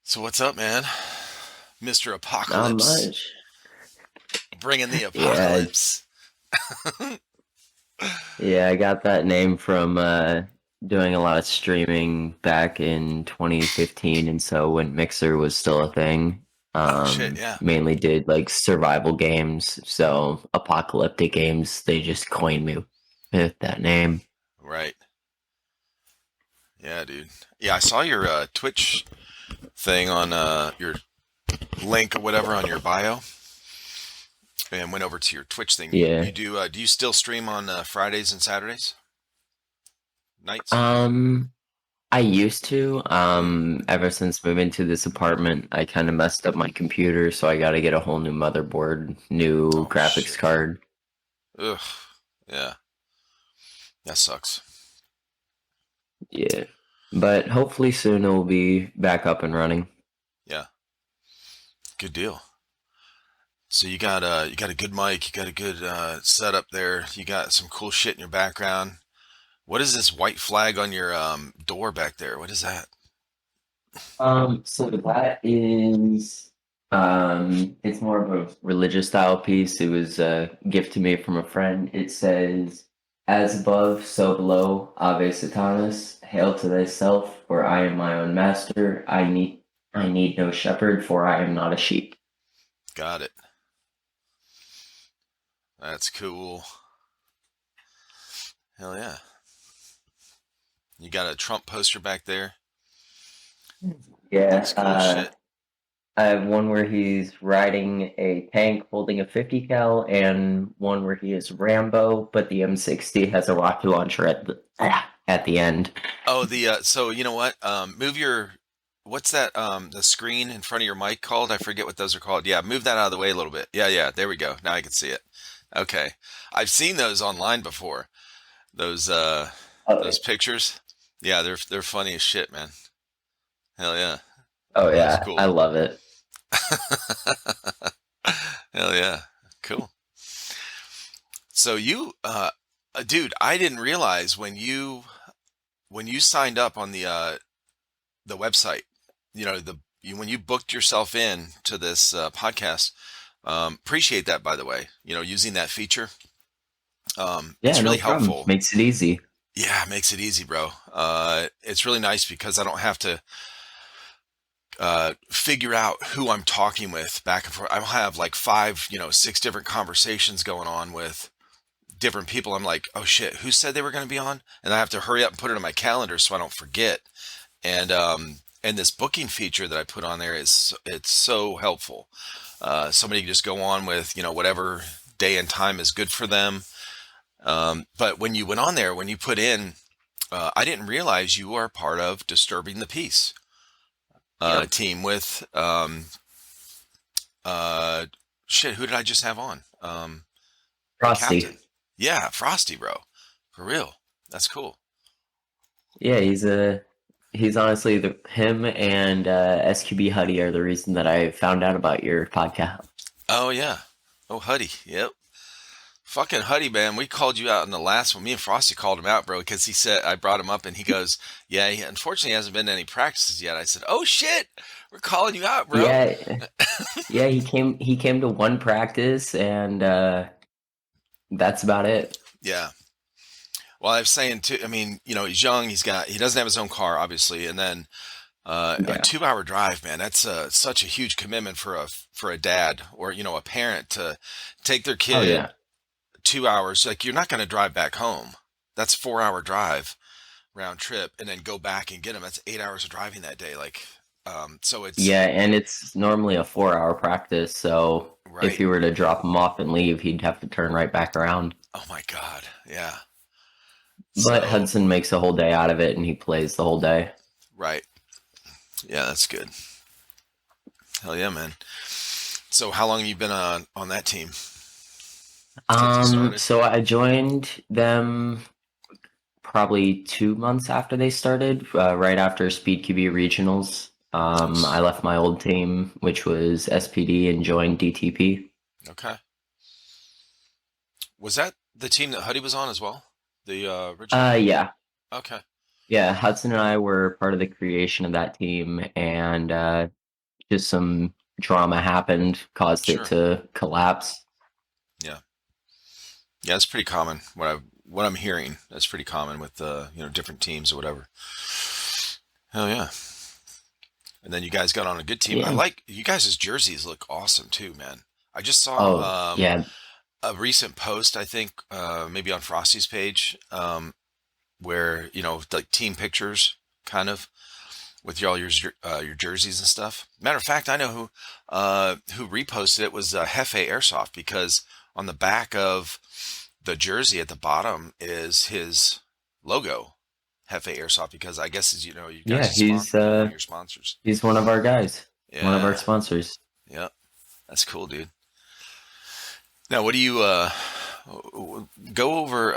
So what's up, man? Mr. Not Apocalypse. much. Bringing the Yeah, apocalypse. yeah, I got that name from doing a lot of streaming back in 2015, and so when Mixer was still a thing, Oh shit, yeah. mainly did like survival games, so apocalyptic games. They just coined me with that name. Right. Yeah, dude. Yeah, I saw your Twitch thing on your link or whatever on your bio and went over to your Twitch thing. You Yeah. do you still stream on Fridays and Saturdays? Nights? Um, I used to. Mm. Ever since moving to this apartment, I kind of messed up my computer, so I got to get a whole new motherboard, new Oh graphics shit. card. Ugh. Yeah. That sucks. Yeah. But hopefully soon it will be back up and running. Yeah. Good deal. So you got a good mic, you got a good setup there. You got some cool shit in your background. What is this white flag on your door back there? What is that? So that is it's more of a religious style piece. It was a gift to me from a friend. It says, "As above, so below, Ave Satanas, hail to thyself, for I am my own master. I need no shepherd, for I am not a sheep." Got it. That's cool. Hell yeah. You got a Trump poster back there. Yeah, That's cool shit. I have one where he's riding a tank holding a 50 cal, and one where he is Rambo, but the M60 has a rocket launcher at the end. Oh, the so you know what? Move your what's that the screen in front of your mic called? I forget what those are called. Yeah, move that out of the way a little bit. Yeah, yeah, there we go. Now I can see it. Okay. I've seen those online before. Those Oh, those pictures. Yeah, they're funny as shit, man. Hell yeah. oh Well, that's yeah, I cool. love it. Hell yeah. Cool. So you dude, I didn't realize when you signed up on the website, you know, when you booked yourself in to this podcast, appreciate that by the way, you know, using that feature. Yeah, It's no really problem. helpful. Makes it easy. Yeah, it makes it easy, bro. It's really nice because I don't have to figure out who I'm talking with back and forth. I'll have like five, you know, six different conversations going on with different people. I'm like, oh shit, who said they were going to be on? And I have to hurry up and put it in my calendar so I don't forget. And this booking feature that I put on there is it's so helpful. Somebody can just go on with you know whatever day and time is good for them. But when you went on there, when you put in, I didn't realize you are part of Disturbing the Peace Yep. team with uh, shit. Who did I just have on? The Frosty. captain. Yeah, Frosty, bro. For real. That's cool. Yeah, he's honestly him and SQB Huddy are the reason that I found out about your podcast. Oh yeah. Oh Huddy. Yep. Fucking Huddy, man. We called you out in the last one. Me and Frosty called him out, bro, because he said I brought him up and he goes, "Yeah, he unfortunately hasn't been to any practices yet." I said, "Oh shit, we're calling you out, bro." Yeah, yeah, he came to one practice, and that's about it. Yeah. Well, I was saying too. I mean, you know, he's young. He doesn't have his own car, obviously, and then a Yeah. 2 hour drive, man. That's such a huge commitment for a dad or you know a parent to take their Oh kid yeah. 2 hours. Like you're not going to drive back home. That's 4 hour drive round trip, and then go back and get them. That's 8 hours of driving that day. Like, so it's Yeah, and it's normally a 4 hour practice, so if right. you were to drop him off and leave, he'd have to turn right back around. Oh my God, yeah. But So Hudson makes a whole day out of it and he plays the whole day. right, yeah, that's good. Hell yeah, man. So how long have you been on that team since it started? So I joined them probably 2 months after they started, right after Speed QB Regionals. I Nice. left my old team, which was SPD, and joined DTP. Okay. Was that the team that Huddy was on as well? The original? Yeah. Okay. Yeah, Hudson and I were part of the creation of that team, and just some drama happened, caused it Sure. to collapse. Yeah. Yeah, it's pretty common. What I'm hearing, that's pretty common with different teams or whatever. Hell yeah. And then you guys got on a good team. I Yeah. like you guys' jerseys look awesome too, man. I just Oh, saw yeah. a recent post, I think, maybe on Frosty's page, where like team pictures, kind of with your jerseys and stuff. Matter of fact, I know who reposted it was Hefe Airsoft, because on the back of the jersey at the bottom is his logo, Hefe Airsoft, because I guess you guys Yeah, one of your sponsors. he's one of our guys, one of our Yeah, sponsors. yeah, that's cool, dude. Now, what do you go over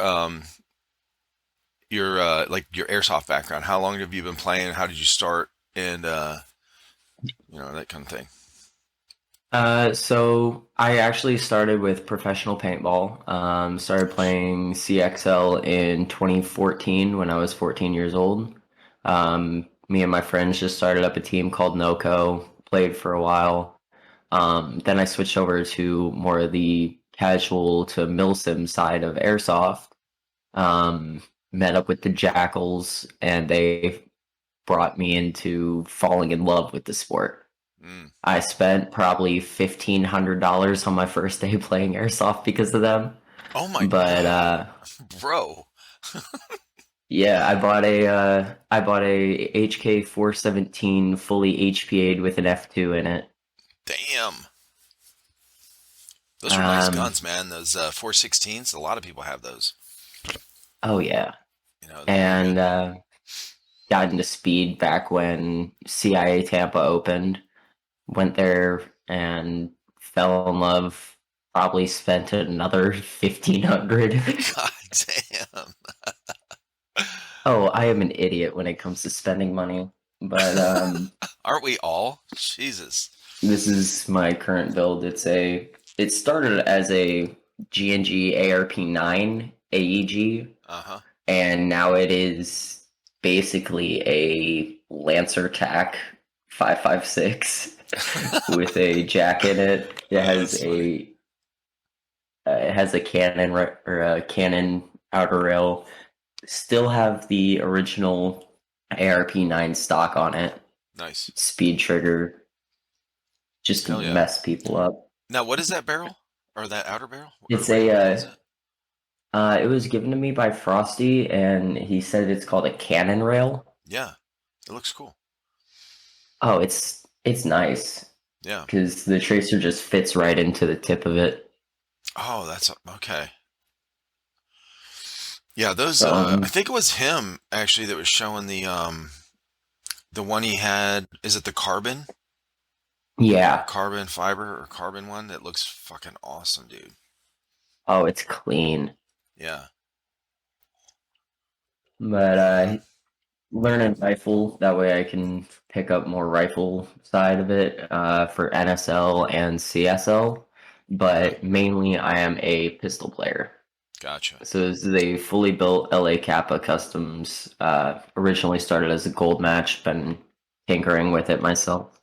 your like your airsoft background? How long have you been playing? How did you start? And that kind of thing. So I actually started with professional paintball. Started Nice. playing CXL in 2014 when I was 14 years old. Me and my friends just started up a team called NoCo, played for a while. Then I switched over to more of the casual to milsim side of airsoft. Um, Met up with the Jackals, and they brought me into falling in love with the sport. Mm. I spent probably $1,500 on my first day playing airsoft because of them. Oh my, But bro, yeah, I bought a HK 417 fully HPA'd with an F2 in it. damn. Those are nice Um, guns, man. Those 416s. A lot of people have those. oh yeah, They're really good. and got into speed back when CIA Tampa opened. Went there and fell in love. Probably spent another 1,500. God damn. Oh, I am an idiot when it comes to spending money. But Aren't we all? Jesus. this is my current build. It started as a G&G ARP9 AEG, Uh-huh. and now it is basically a Lancer TAC 556 with a jack in it. Oh, that's funny. It has a cannon or a cannon outer rail. Still have the original ARP9 stock on it. Nice. Speed trigger just to Hell yeah. mess people up. Now, what is that barrel? Or that outer barrel? Or It's rail? What is it? it was given to me by Frosty, and he said it's called a cannon rail. Yeah. It looks cool. Oh, it's nice Yeah. because the tracer just fits right into the tip of it. Oh, that's okay. Yeah, those So I think it was him actually that was showing the one he had, is it the yeah. carbon fiber or carbon one that looks fucking awesome, dude. Oh, it's clean. Yeah. But Hmm. learning rifle that way I can pick up more rifle side of it for NSL and CSL. Okay. But mainly I am a pistol player. Gotcha. So this is a fully built LA Kappa Customs. Originally started as a gold match, been tinkering with it myself.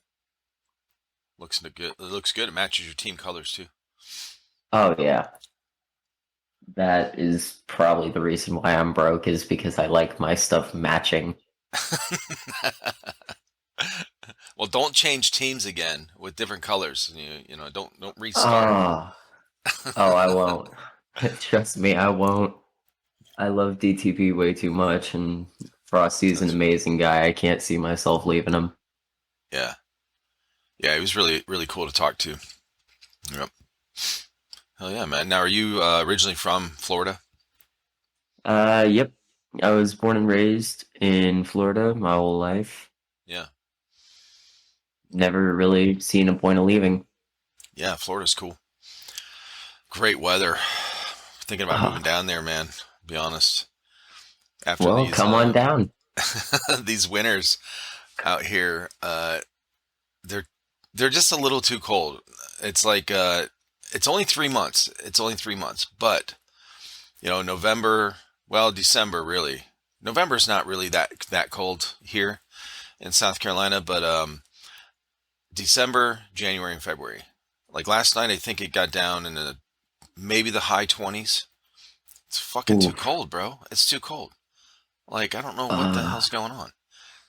Looks good. It looks good. It matches your team colors too. Oh yeah, that is probably the reason why I'm broke is because I like my stuff matching. Well, don't change teams again with different colors. Don't restart. Oh, oh, I won't. Trust me, I won't. I love DTP way too much, and Frosty's an That's funny. amazing guy. I can't see myself leaving him. Yeah. Yeah, he was really, really cool to talk to. Yep. Hell yeah, man. Now, are you originally from Florida? Yep. I was born and raised in Florida my whole life. Yeah. Never really seen a point of leaving. Yeah, Florida's cool. Great weather. Thinking about moving Ah, down there, man. Be honest. After well, these come on down. these winters out here, they're they're just a little too cold. It's like it's only 3 months. It's only 3 months, but November, well, December really. November's not really that cold here in South Carolina, but December, January, and February. Like last night, I think it got down in maybe the high 20s. It's fucking too Oof. cold, bro. It's too cold. Like I don't know what the Uh, hell's going on.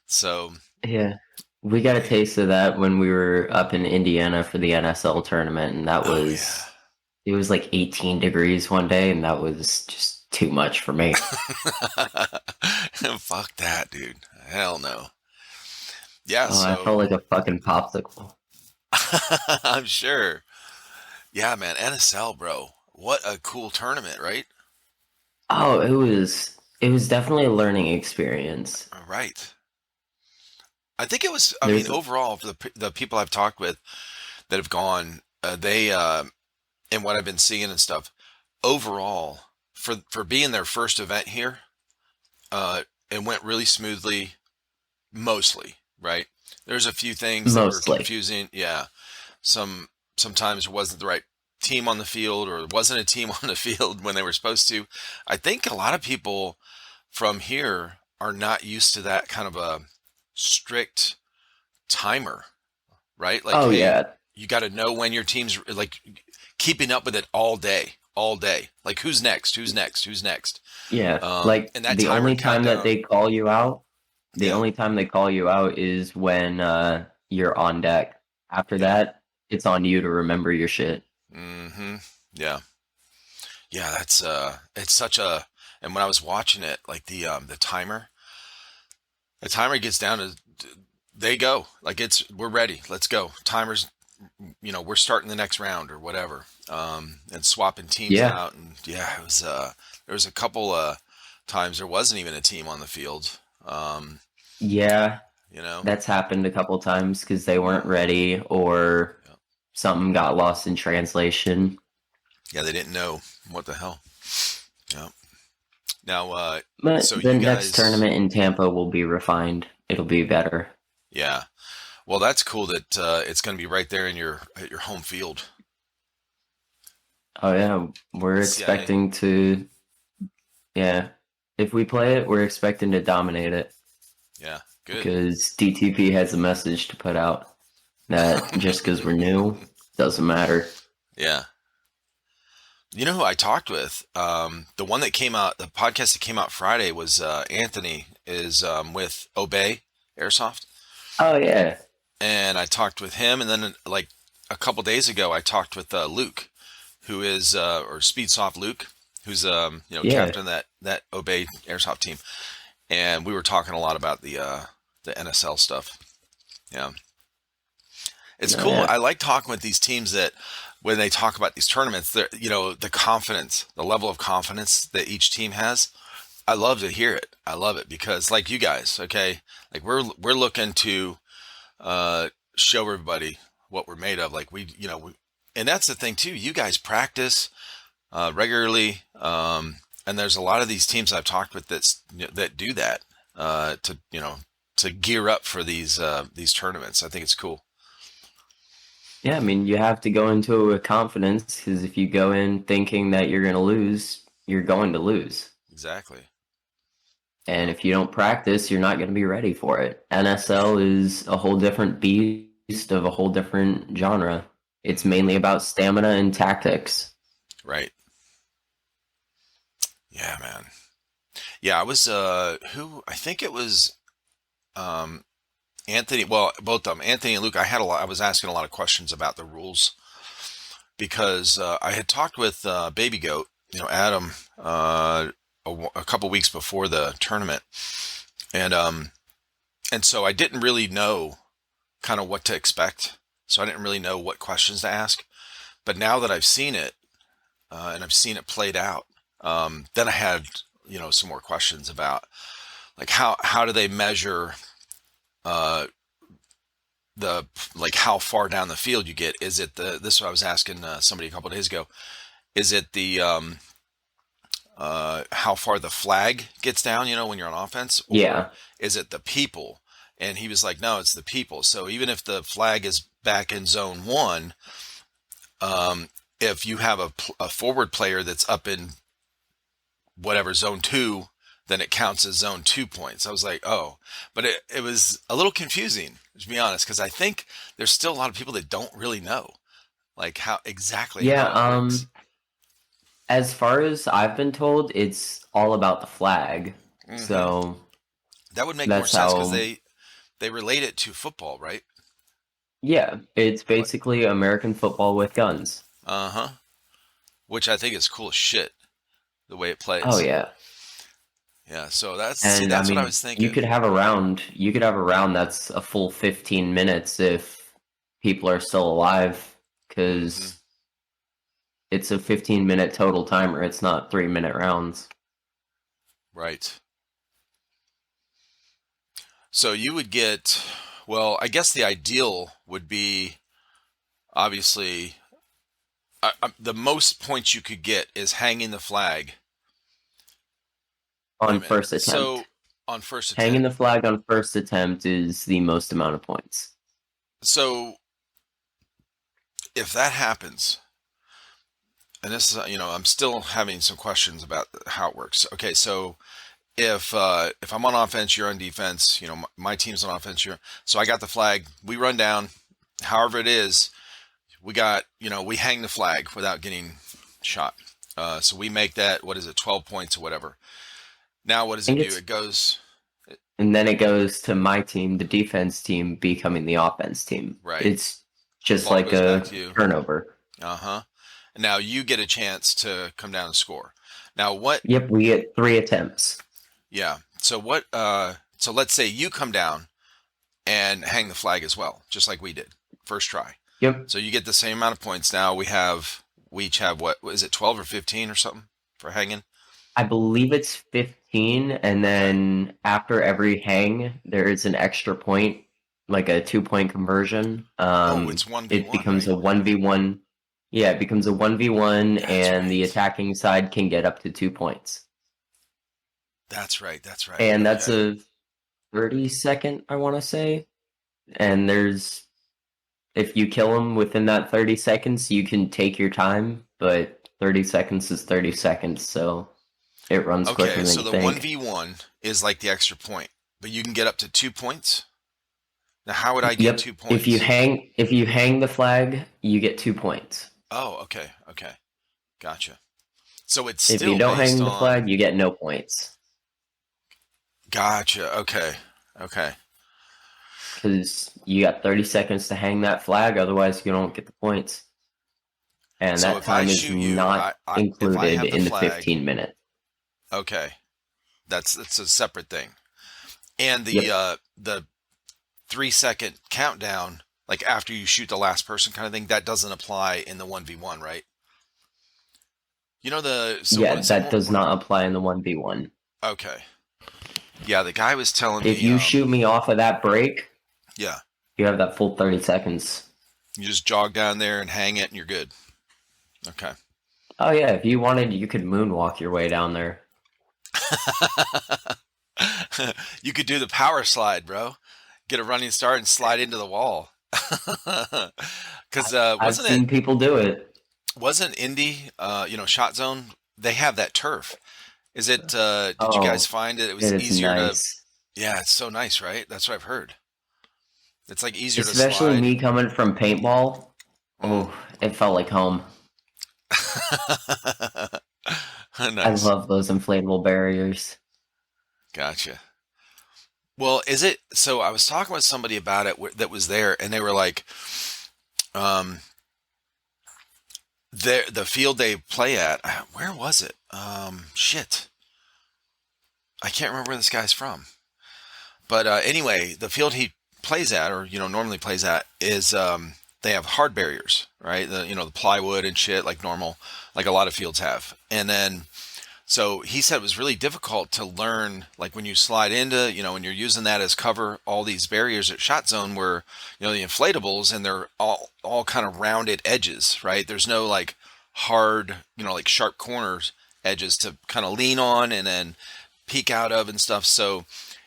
So, yeah. We got a yeah. taste of that when we were up in Indiana for the NSL tournament, and Oh yeah. it was like 18 degrees one day, and that was just too much for me. Fuck that, dude. Hell no. Yeah, Oh, I felt so like a fucking popsicle. I'm sure. Yeah, man, NSL, bro. What a cool tournament, right? Oh, it was definitely a learning experience. All right. I think it was, I mean, There's overall, for the people I've talked with that have gone, and what I've been seeing and stuff, overall, for being their first event here, uh, it went really smoothly, mostly, right? There's a few things that were mostly confusing. Yeah. Sometimes it wasn't the right team on the field or it wasn't a team on the field when they were supposed to. I think a lot of people from here are not used to that kind of a strict timer, right? Like, Oh hey, yeah. you got to know when your team's like keeping up with it all day, all day. Like, who's next? Who's next? Who's next? Yeah. Like And that the timer only time that countdown. they call you out, the Yeah, only time they call you out is when you're on deck. After yeah, that, it's on you to remember your shit. mm-hmm, yeah, yeah. It's such a. And when I was watching it, like the timer gets down to they go like we're ready, let's go. Timers, we're starting the next round or whatever, and swapping teams Yeah. out. And yeah, it was there was a couple times there wasn't even a team on the field. um Yeah. you know That's happened a couple times because they weren't yeah, ready or yeah, something got lost in translation. yeah, they didn't know what the hell. Yeah. Now But so the you next guys, tournament in Tampa will be refined. It'll be better. yeah, well, that's cool that it's going to be right there in your at your home field. Oh yeah, we're CIA. expecting to. Yeah, if we play it, we're expecting to dominate it Yeah, good. because DTP has a message to put out that just because we're new doesn't matter. Yeah. You know who I talked with? The one that came out, the podcast that came out Friday was Anthony is with Obey Airsoft, Oh yeah, and I talked with him, and then like a couple days ago, I talked with Luke, who is or Speedsoft Luke, who's yeah, captain of that Obey Airsoft team, and we were talking a lot about the NSL stuff. Yeah, it's no, cool. yeah, I like talking with these teams that when they talk about these tournaments, they're, the confidence, the level of confidence that each team has. I love to hear it. I love it because like you guys, okay, like we're looking to show everybody what we're made of. Like and that's the thing too. You guys practice regularly, and there's a lot of these teams I've talked with that do that to gear up for these tournaments. I think it's cool. yeah. I mean, you have to go into it with confidence because if you go in thinking that you're going to lose, you're going to lose. Exactly. And Yep. if you don't practice, you're not going to be ready for it. NSL is a whole different beast of a whole different genre. It's Hmm. mainly about stamina and tactics. Right. Yeah, man. Yeah, I was who I think it was um Anthony, well, both of them, Anthony and Luke. I was asking a lot of questions about the rules because I had talked with Baby Goat, Adam, a couple weeks before the tournament, and so I didn't really know kind of what to expect, so I didn't really know what questions to ask. But now that I've seen it and I've seen it played out, then I had some more questions about like how do they measure uh, the like how far down the field you get? Is it this is what I was asking somebody a couple of days ago. Is it the how far the flag gets down, when you're on offense, or Yeah, is it the people? And he was like, no, it's the people. So even if the flag is back in zone one, if you have a forward player that's up in whatever zone two, then it counts as zone 2 points. I was like, oh, but it was a little confusing, to be honest, because I think there's still a lot of people that don't really know like how exactly Yeah, how it works. as far as I've been told, it's all about the flag. Hmm. So That would make more that's sense because how, they relate it to football, right? yeah, it's What? basically American football with guns. Uh-huh. Which I think is cool as shit, the way it Oh plays. yeah. Yeah, so that's see, And I that's what I mean, was thinking. you could have a round that's a full 15 minutes if people are still alive, Hmm. because it's a 15-minute total timer. It's not 3-minute rounds. Right. So you would get, well, I guess the ideal would be obviously the most points you could get is hanging the flag. Wait a On minute. first attempt. So on first Hanging attempt. the flag on first attempt is the most amount of points. So if that happens, and this is, I'm still having some questions about how it works. Okay, so if I'm on offense, you're on defense. My team's on offense. So I got the flag. We run down. However it is, we got we hang the flag without getting shot. So we make that, what is it, 12 points or whatever. Now what does I it think do? it's It goes and then it goes to my team, the defense team becoming the offense team. right. It's just Ball like goes back a to you. turnover. Uh-huh. And now you get a chance to come down and score. Now what? Yep, we get 3 attempts. Yeah. So what? So let's say you come down and hang the flag as well, just like we did first try. Yep. So you get the same amount of points. Now we each have what is it, 12 or 15 or something for hanging? I believe it's 15, and Okay. then after every hang, there is an extra point, like a 2-point conversion. Oh, it's one v It one, becomes right? a 1v1. Yeah, it becomes a 1v1, That's and the right. attacking side can get up to 2 points. That's right. That's right. And that's Okay. a 30-second, I want to say. And if you kill them within that 30 seconds, you can take your time, but 30 seconds is 30 seconds, so it runs quicker Okay. than So you the one think. v one is like the extra point, but you can get up to 2 points. Now, how would I get Yep. 2 points? If you hang the flag, you get 2 points. Oh, okay. Okay. Gotcha. So it's If you still don't based hang the on. flag, you get no points. Gotcha. Okay. Okay. Because you got 30 seconds to hang that flag, otherwise you don't get the points. And So that if I time is shoot you, not if I included have the in the flag, 15 minutes. okay, that's a separate thing. And Yep. the 3 second countdown, like after you shoot the last person kind of thing, that doesn't apply in the 1v1, right? So what Yeah, is it that more? does not apply in the 1v1. Okay. Yeah, the guy was telling If me, you shoot me off of that break, yeah, you have that full 30 seconds. you just jog down there and hang it and you're good. Okay. Oh, yeah, if you wanted, you could moonwalk your way down there. You could do the power slide, bro. Get a running start and slide into the wall. Because I've seen people do it. wasn't Indy, Shot Zone? They have that turf. Is it? Did you guys Oh, find it? It it was is easier to. nice. Yeah, it's so nice, right? That's what I've heard. It's like easier to Especially slide. me coming from paintball. Mm. Oh, it felt like home. I Nice. love those inflatable barriers. Gotcha. Well, is it? So I was talking with somebody about it that was there, and they were like, um, the field they play at. Where was it? Shit, I can't remember where this guy's from. But anyway, the field he plays at, or normally plays at, is they have hard barriers, right? The plywood and shit, like normal, like a lot of fields have. And then so he said it was really difficult to learn, like when you slide into, when you're using that as cover, all these barriers at Shot Zone were, the inflatables, and they're all kind of rounded edges, right? There's no like hard, like sharp corners edges to kind of lean on and then peek out of and stuff. So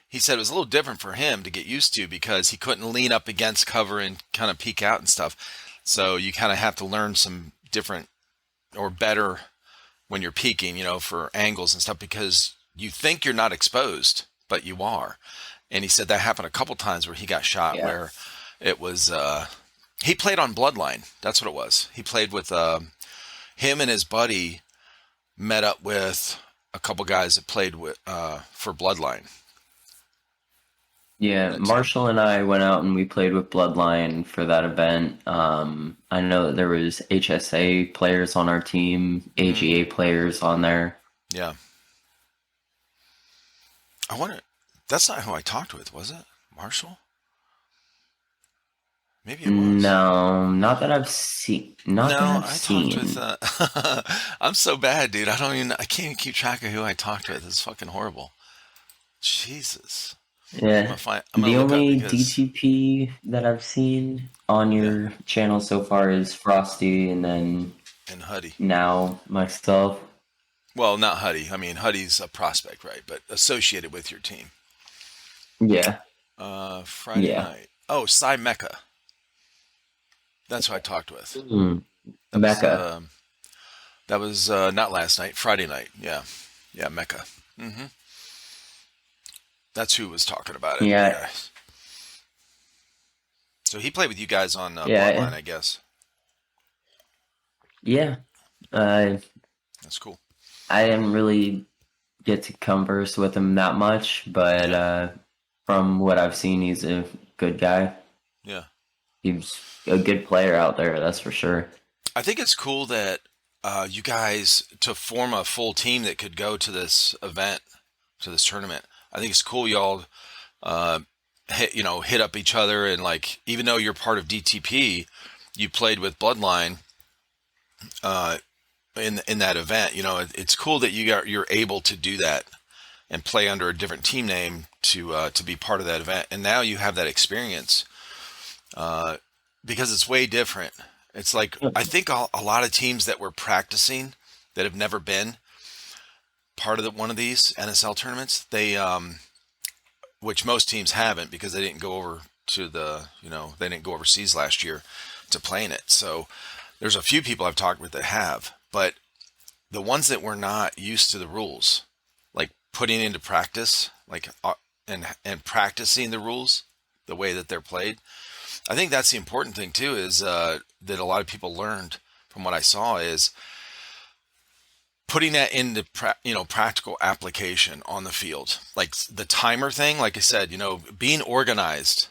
he said it was a little different for him to get used to because he couldn't lean up against cover and kind of peek out and stuff. So you kind of have to learn some different or better when you're peaking, for angles and stuff, because you think you're not exposed, but you are. And he said that happened a couple times where he got shot Yeah. where it was he played on Bloodline. That's what it was. He played with him and his buddy met up with a couple guys that played with for Bloodline. Yeah, That team. Marshall and I went out and we played with Bloodline for that event. I know that there was HSA players on our team, Mm, AGA players on there. yeah. I wonder. That's not who I talked with, was it? Marshall? Maybe it was. No, not that I've seen. Not that No, I've I talked with. seen. I'm so bad, dude. I don't even. I can't even keep track of who I talked with. It's fucking horrible. Jesus. I'm Yeah, gonna find. I'm gonna the look up only because DTP that I've seen on yeah, your channel so far is Frosty, and then and Huddy. now myself. Well, not Huddy. I mean, Huddy's a prospect, right? But associated with your team. Yeah, Friday yeah. night. Oh, Cy Mecca. That's who I talked with. Mm, That was Becca. not last night. Friday night. Yeah, yeah, Mecca. Hmm. That's who was talking about it. Yeah, Yeah. So he played with you guys on yeah, Bloodline, I guess. yeah. Uh, That's cool. I didn't really get to converse with him that much, but Yeah, from what I've seen, he's a good guy. yeah. He's a good player out there, that's for sure. I think it's cool that you guys to form a full team that could go to this event, to this tournament. I think it's cool y'all uh, hit up each other and like even though you're part of DTP, you played with Bloodline uh, in that event. It's cool that you're able to do that and play under a different team name to be part of that event. And now you have that experience uh, because it's way different. It's like I think a lot of teams that were practicing that have never been part of one of these NSL tournaments, which most teams haven't because they didn't go over they didn't go overseas last year to play in it. So there's a few people I've talked with that have, but the ones that were not used to the rules, like putting into practice, like and practicing the rules the way that they're played. I think that's the important thing too. Is that a lot of people learned from what I saw is putting that into practical application on the field, like the timer thing. Like I said, being organized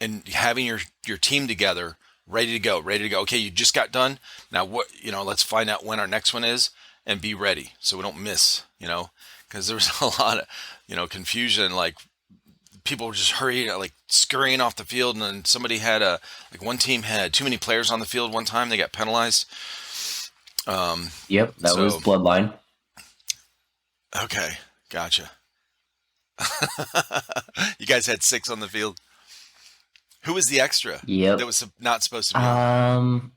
and having your team together, ready to go, ready to go. Okay, you just got done. Now what? Let's find out when our next one is and be ready so we don't miss. Because there was a lot of confusion. Like people were just hurrying, like scurrying off the field, and then somebody had one team had too many players on the field one time. They got penalized. Yep, that was So Bloodline. okay, gotcha. You guys had six on the field. Who was the extra that Yep. was not supposed to be on? Um,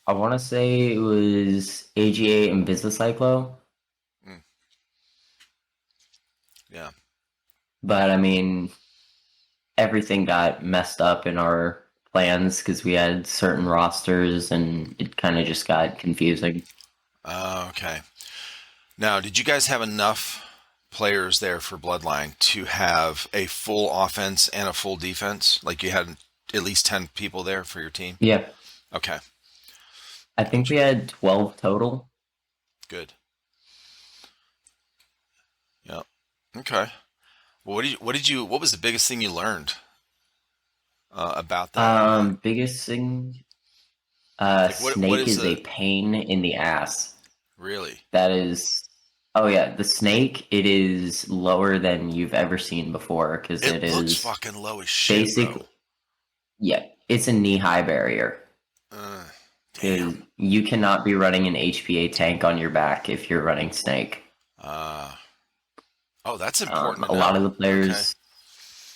I want to say it was AGA and Business Cyclo, Mm, yeah. but I mean, everything got messed up in our plans because we had certain rosters and it kind of just got confusing. Okay. Now, did you guys have enough players there for Bloodline to have a full offense and a full defense? Like you had at least 10 people there for your team? Yeah, Okay. I think we had 12 total. Good. Yep. Okay. Well, what was the biggest thing you learned about that event? Biggest thing, Like what Snake is is a the pain in the ass. really? That is, oh yeah, the Snake, it is lower than you've ever seen before because It it looks is fucking low as shit, basic. bro. Yeah, it's a knee-high barrier. Uh, Because damn. you cannot be running an HPA tank on your back if you're running Snake. Uh, oh, that's important to A lot of know. the Okay. players,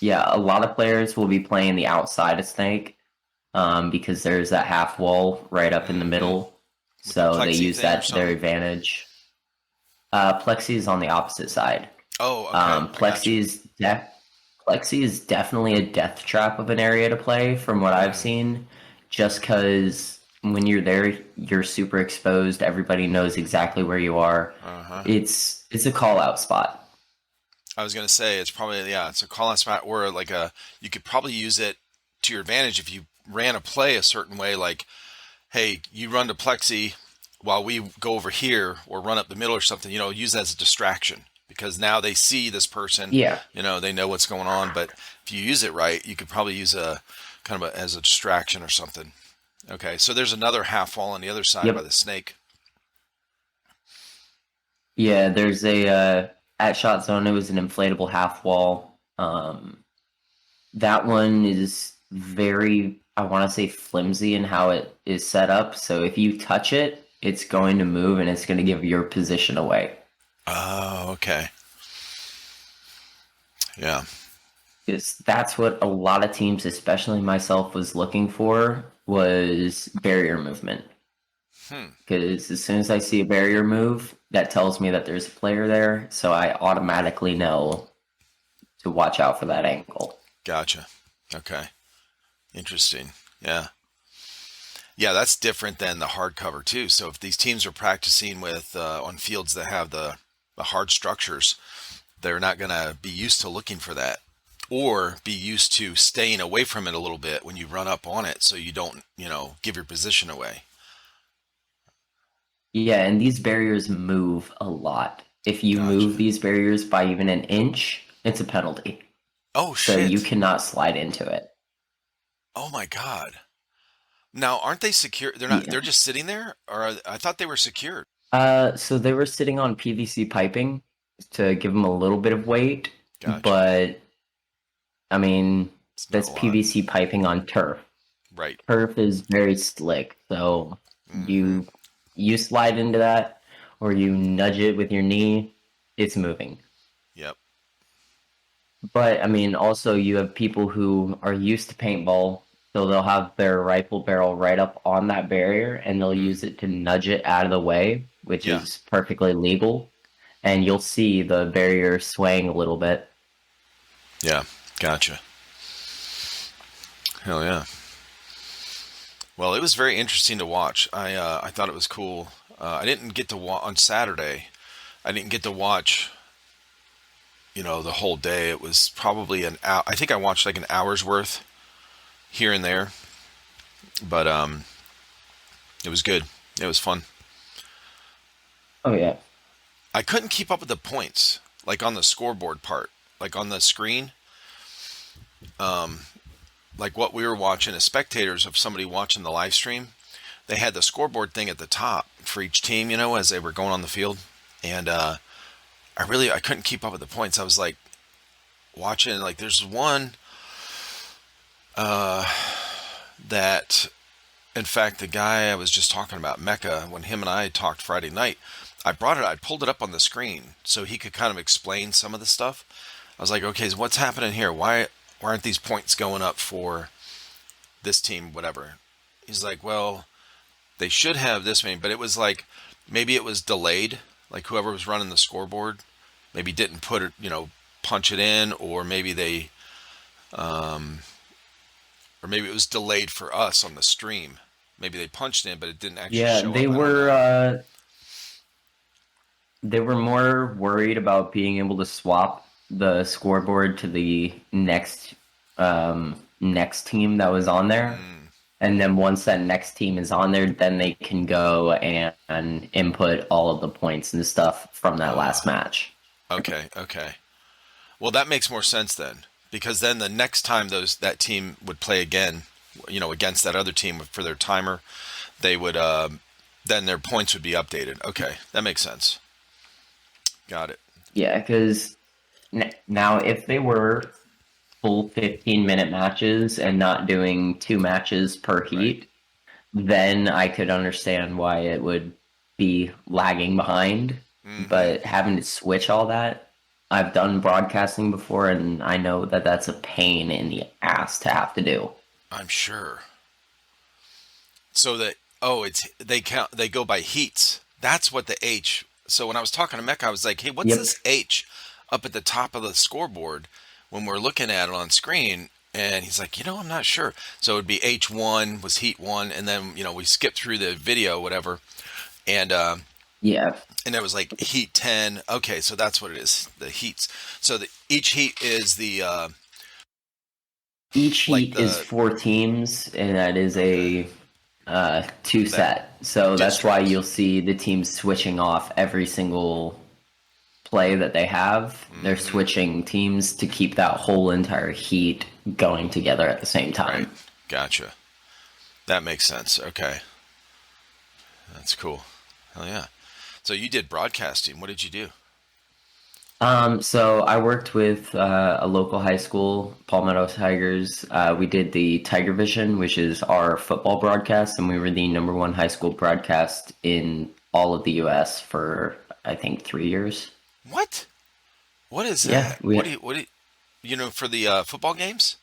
yeah, a lot of players will be playing the outside of Snake because there's that half wall right up in the Mm-hmm. middle. With the So they plexi use thing or that to their something? advantage. Plexi is on the opposite side. Oh, okay. I got you. Plexi is definitely a death trap of an area to play from what I've Mm, seen, just because when you're there, you're super exposed. Everybody knows exactly where you are. Uh-huh. It's a call out spot. I was gonna say it's probably, yeah, it's a call out spot, or like a, you could probably use it to your advantage if you ran a play a certain way, like, hey, you run to plexi while we go over here, or run up the middle or something, use that as a distraction, because now they see this person, Yeah. they know what's going on. But if you use it right, you could probably use a kind of as a distraction or something. Okay, so there's another half wall on the other side by Yep. the snake. Yeah, there's a at shot zone. It was an inflatable half wall. That one is very, I want to say, flimsy in how it is set up. So if you touch it, it's going to move and it's going to give your position away. Oh, okay. Yeah. Because that's what a lot of teams, especially myself, was looking for, was barrier movement. Hmm. Because as soon as I see a barrier move, that tells me that there's a player there, so I automatically know to watch out for that angle. Gotcha. Okay. Interesting. Yeah. Yeah, that's different than the hard cover too. So if these teams are practicing with on fields that have the hard structures, they're not going to be used to looking for that, or be used to staying away from it a little bit when you run up on it, so you don't, give your position away. Yeah, and these barriers move a lot. If you move Gotcha. these barriers by even an inch, it's a penalty. Oh So you shit. cannot slide into it. Oh my God. Now, aren't they secure? They're not. Yeah. They're just sitting there, or I thought they were secured. So they were sitting on PVC piping to give them a little bit of weight, Gotcha. but I mean, It's not that's a lot. PVC piping on turf. Right. Turf is very slick, so Mm-hmm. you slide into that or you nudge it with your knee, it's moving. Yep. But I mean, also you have people who are used to paintball, so they'll have their rifle barrel right up on that barrier and they'll Mm. use it to nudge it out of the way, which Yeah. is perfectly legal. And you'll see the barrier swaying a little bit. Yeah. Gotcha. Hell yeah. Well, it was very interesting to watch. I thought it was cool. I didn't get to on Saturday. I didn't get to watch, the whole day. It was probably an hour. I think I watched like an hour's worth here and there, but it was good. It was fun. Oh yeah. I couldn't keep up with the points, like on the scoreboard part, like on the screen, like what we were watching as spectators of somebody watching the live stream. They had the scoreboard thing at the top for each team, as they were going on the field, and I couldn't keep up with the points. I was like watching, like there's one that, in fact, the guy I was just talking about, Mecca, when him and I talked Friday night, I pulled it up on the screen so he could kind of explain some of the stuff. I was like, okay, so what's happening here? Why aren't these points going up for this team, whatever? He's like, well, they should have this many, but it was like, maybe it was delayed. Like whoever was running the scoreboard maybe didn't put it, punch it in, or maybe or maybe it was delayed for us on the stream. Maybe they punched in, but it didn't actually Yeah, show up. I don't know. they were more worried about being able to swap the scoreboard to the next team that was on there. Mm, And then once that next team is on there, then they can go and input all of the points and stuff from that uh, last match. okay, okay. Well, that makes more sense then, because then the next time that team would play again, against that other team for their timer, they would then their points would be updated. Okay, that makes sense. Got it. Yeah, because now if they were full 15-minute matches and not doing two matches per Right. heat, then I could understand why it would be lagging behind. Mm-hmm. But having to switch all that, I've done broadcasting before, and I know that that's a pain in the ass to have to do. I'm sure. So that, oh, they go by heats. That's what the H. So when I was talking to Mecca, I was like, hey, what's Yep. this H up at the top of the scoreboard when we're looking at it on screen? And he's like, I'm not sure. So it would be H1 was Heat 1, and then we skipped through the video, whatever, and Yeah. it was like Heat 10. Okay, so that's what it is. The heats. So each heat is the Each like heat is the four teams, and that is okay a two that set. So that's why district. you'll see the teams switching off every single play that they have. They're Hmm. switching teams to keep that whole entire heat going together at the same Right. time. Gotcha. That makes sense. Okay, that's cool. Hell yeah. So you did broadcasting. What did you do? So I worked with a local high school, Palmetto Tigers. We did the Tiger Vision, which is our football broadcast, and we were the number one high school broadcast in all of the U.S. for I think 3 years. What? What is Yeah, that? we What do for the football games?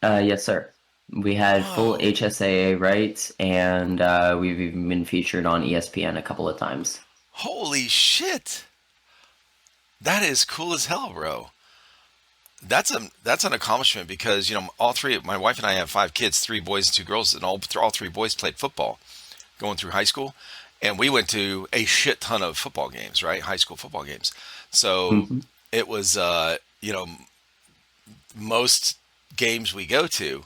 yes, sir. We had full Whoa. HSAA rights, and we've even been featured on ESPN a couple of times. Holy shit. That is cool as hell, bro. That's an accomplishment because all three. My wife and I have 5 kids, 3 boys and 2 girls, and all 3 boys played football going through high school, and we went to a shit ton of football games, right? High school football games. So Hmm. it was, most games we go to,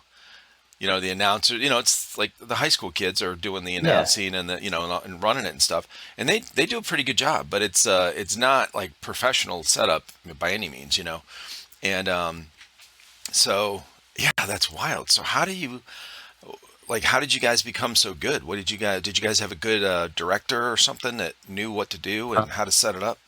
the announcer, it's like the high school kids are doing the Yeah. announcing and and running it and stuff, and they do a pretty good job, but it's not like professional setup by any means. And so yeah, that's wild. So how did you guys become so good? What did you guys have a good director or something that knew what to do and how to set it up?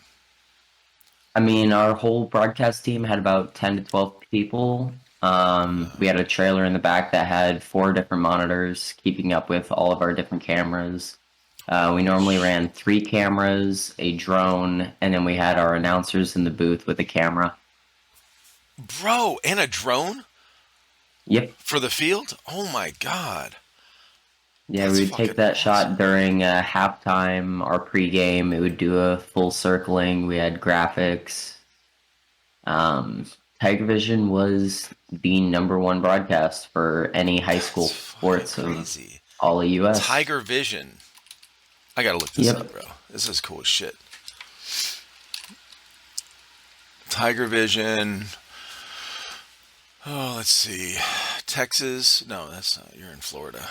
I mean, our whole broadcast team had about 10 to 12 people. We had a trailer in the back that had four different monitors keeping up with all of our different cameras. We Holy normally ran shit. three cameras, a drone, and then we had our announcers in the booth with a camera. Bro, and a drone Yep. for the field? Oh my god. Yeah, That's we would take fucking that shot awesome. during halftime, our pregame. It would do a full circling. We had graphics. Um, Tiger Vision was the number one broadcast for any high That's school fucking sports of crazy. all of US. Tiger Vision. I gotta look this up, Yep. bro. This is cool as shit. Tiger Vision. Oh, let's see. Texas. No, that's not. You're in Florida.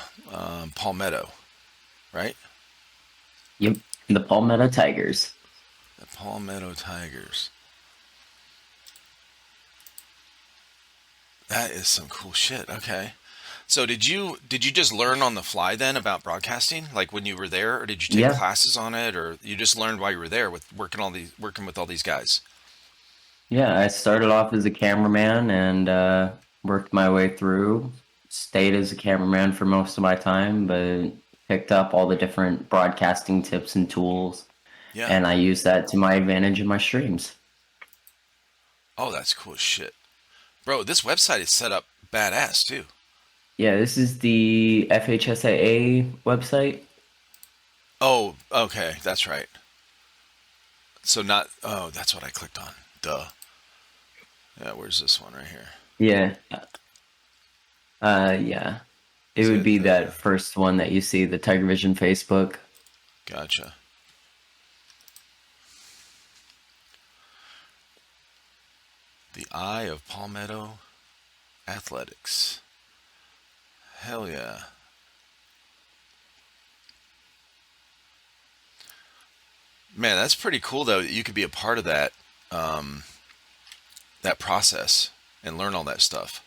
Palmetto, right? Yep. The Palmetto Tigers. The Palmetto Tigers. That is some cool shit. Okay. So did you just learn on the fly then about broadcasting, like when you were there, or did you take Yeah. classes on it, or you just learned while you were there with working with all these guys? Yeah, I started off as a cameraman and worked my way through. Stayed as a cameraman for most of my time, but picked up all the different broadcasting tips and tools, Yeah. and I used that to my advantage in my streams. Oh, that's cool as shit, bro. This website is set up badass too. Yeah, this is the FHSAA website. Oh, okay, that's right. So not. Oh, that's what I clicked on. Duh. Yeah. Where's this one right here? Yeah. Yeah. It Is would it be that first one that you see, the Tiger Vision Facebook. Gotcha. The Eye of Palmetto Athletics. Hell yeah. Man, that's pretty cool though that you could be a part of um, that process and learn all that stuff.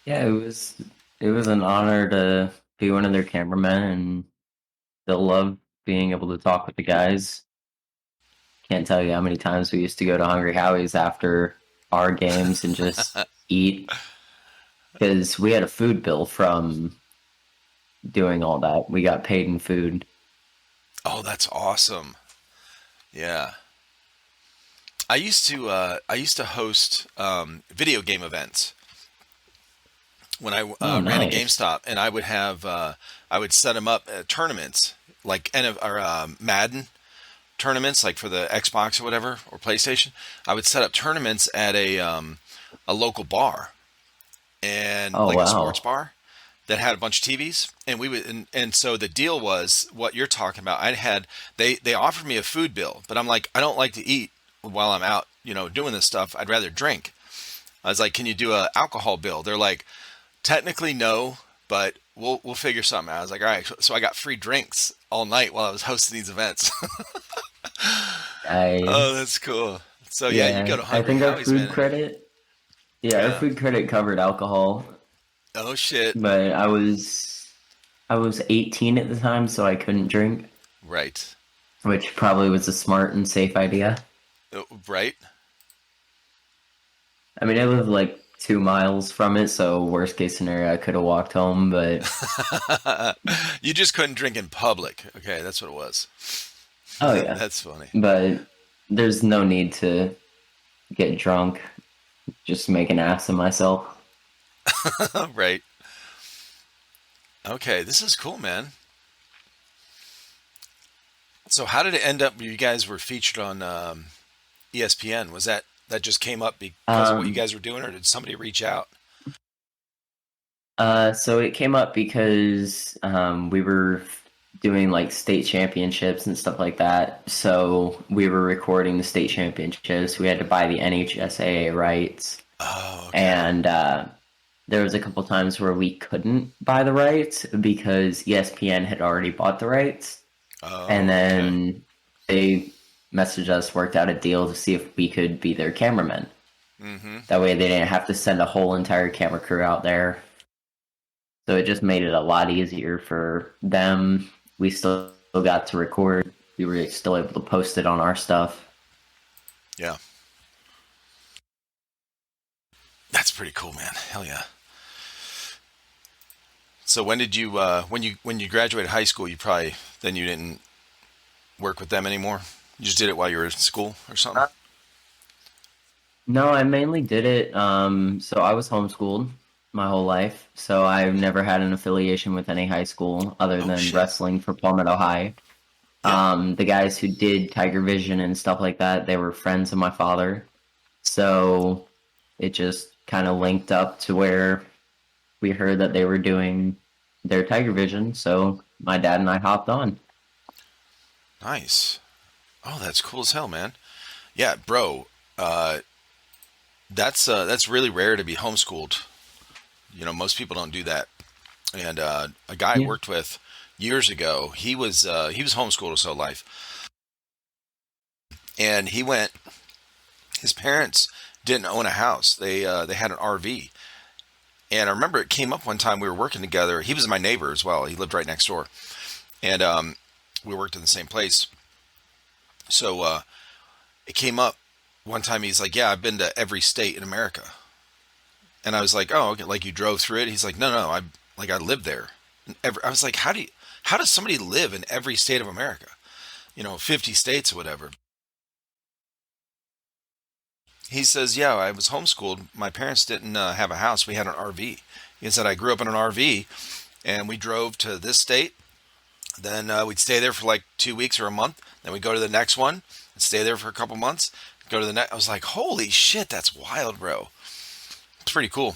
Yeah, it was an honor to be one of their cameramen, and they'll love being able to talk with the guys. Can't tell you how many times we used to go to Hungry Howie's after our games and just eat because we had a food bill from doing all that. We got paid in food. Oh, that's awesome. Yeah. I used to host video game events when I Oh, ran a nice. GameStop, and I would set them up at tournaments like Madden tournaments, like for the Xbox or whatever or PlayStation. I would set up tournaments at a local bar, and Oh like a sports wow. bar that had a bunch of TVs, and we would, and so the deal was what you're talking about. They offered me a food bill, but I'm like, I don't like to eat while I'm out, doing this stuff. I'd rather drink. I was like, can you do a alcohol bill? They're like, technically no, but we'll figure something out. I was like, all right. So I got free drinks all night while I was hosting these events. Oh, Nice. that's cool. So yeah, you go Yeah, to I Hungry think our Howie's, food man. credit, yeah, our Yeah. food credit covered alcohol, Oh shit. but I was 18 at the time, so I couldn't drink, Right. which probably was a smart and safe idea. Right. I mean, I live like 2 miles from it, so worst case scenario, I could have walked home, but You just couldn't drink in public. Okay, that's what it was. oh yeah, That's funny. but there's no need to get drunk, just make an ass of myself. Right. Okay, this is cool, man. So how did it end up you guys were featured on ESPN? Was that just came up because of what you Um, guys were doing, or did somebody reach out? so it came up because we were doing like state championships and stuff like that. So we were recording the state championships. We had to buy the NHSAA rights, Oh, okay. and there was a couple times where we couldn't buy the rights because ESPN had already bought the rights, and Oh, okay. then they messaged us, worked out a deal to see if we could be their cameramen. Mm-hmm. That way, they didn't have to send a whole entire camera crew out there. So it just made it a lot easier for them. We still got to record. We were still able to post it on our stuff. Yeah, that's pretty cool, man. Hell yeah. So when did you when you graduated high school, you probably then you didn't work with them anymore. You just did it while you were in school or something. No, I mainly did it. So I was homeschooled my whole life. So I've never had an affiliation with any high school other Oh than shit. wrestling for Palmetto High. Yeah. The guys who did Tiger Vision and stuff like that, they were friends of my father. So it just kind of linked up to where we heard that they were doing their Tiger Vision. So my dad and I hopped on. Nice. Oh, that's cool as hell, man. Yeah, bro. Uh, that's really rare to be homeschooled. Most people don't do that. And a guy I Yeah. worked with years ago, he was homeschooled his whole life, and he went. His parents didn't own a house. They had an RV, and I remember it came up one time we were working together. He was my neighbor as well. He lived right next door, and we worked in the same place. So it came up one time. He's like, "Yeah, I've been to every state in America," and I was like, "Oh, okay, like you drove through it?" He's like, "No, no, I lived there." I was like, how does somebody live in every state of America? 50 states or whatever. He says, "Yeah, I was homeschooled. My parents didn't have a house. We had an RV." He said, "I grew up in an RV, and we drove to this state. Then we'd stay there for like 2 weeks or a month. Then we'd go to the next one and stay there for a couple months. Go to the next." I was like, "Holy shit, that's wild, bro." It's pretty cool.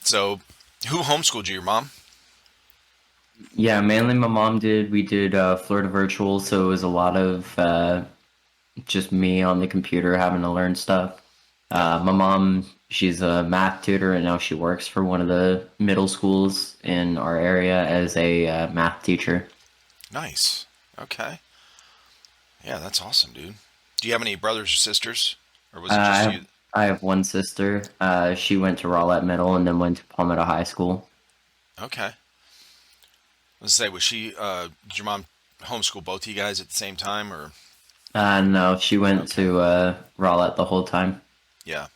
So, who homeschooled you? Your mom? Yeah, mainly my mom did. We did Florida Virtual, so it was a lot of just me on the computer having to learn stuff. Yeah. My mom, she's a math tutor, and now she works for one of the middle schools in our area as a math teacher. Nice. Okay. Yeah, that's awesome, dude. Do you have any brothers or sisters, or was it I just have you? I have one sister. She went to Rowlett Middle and then went to Palmetto High School. Okay. Let's say, was she? Did your mom homeschool both of you guys at the same time, or? No, she went Okay. to Rowlett the whole time. Yeah.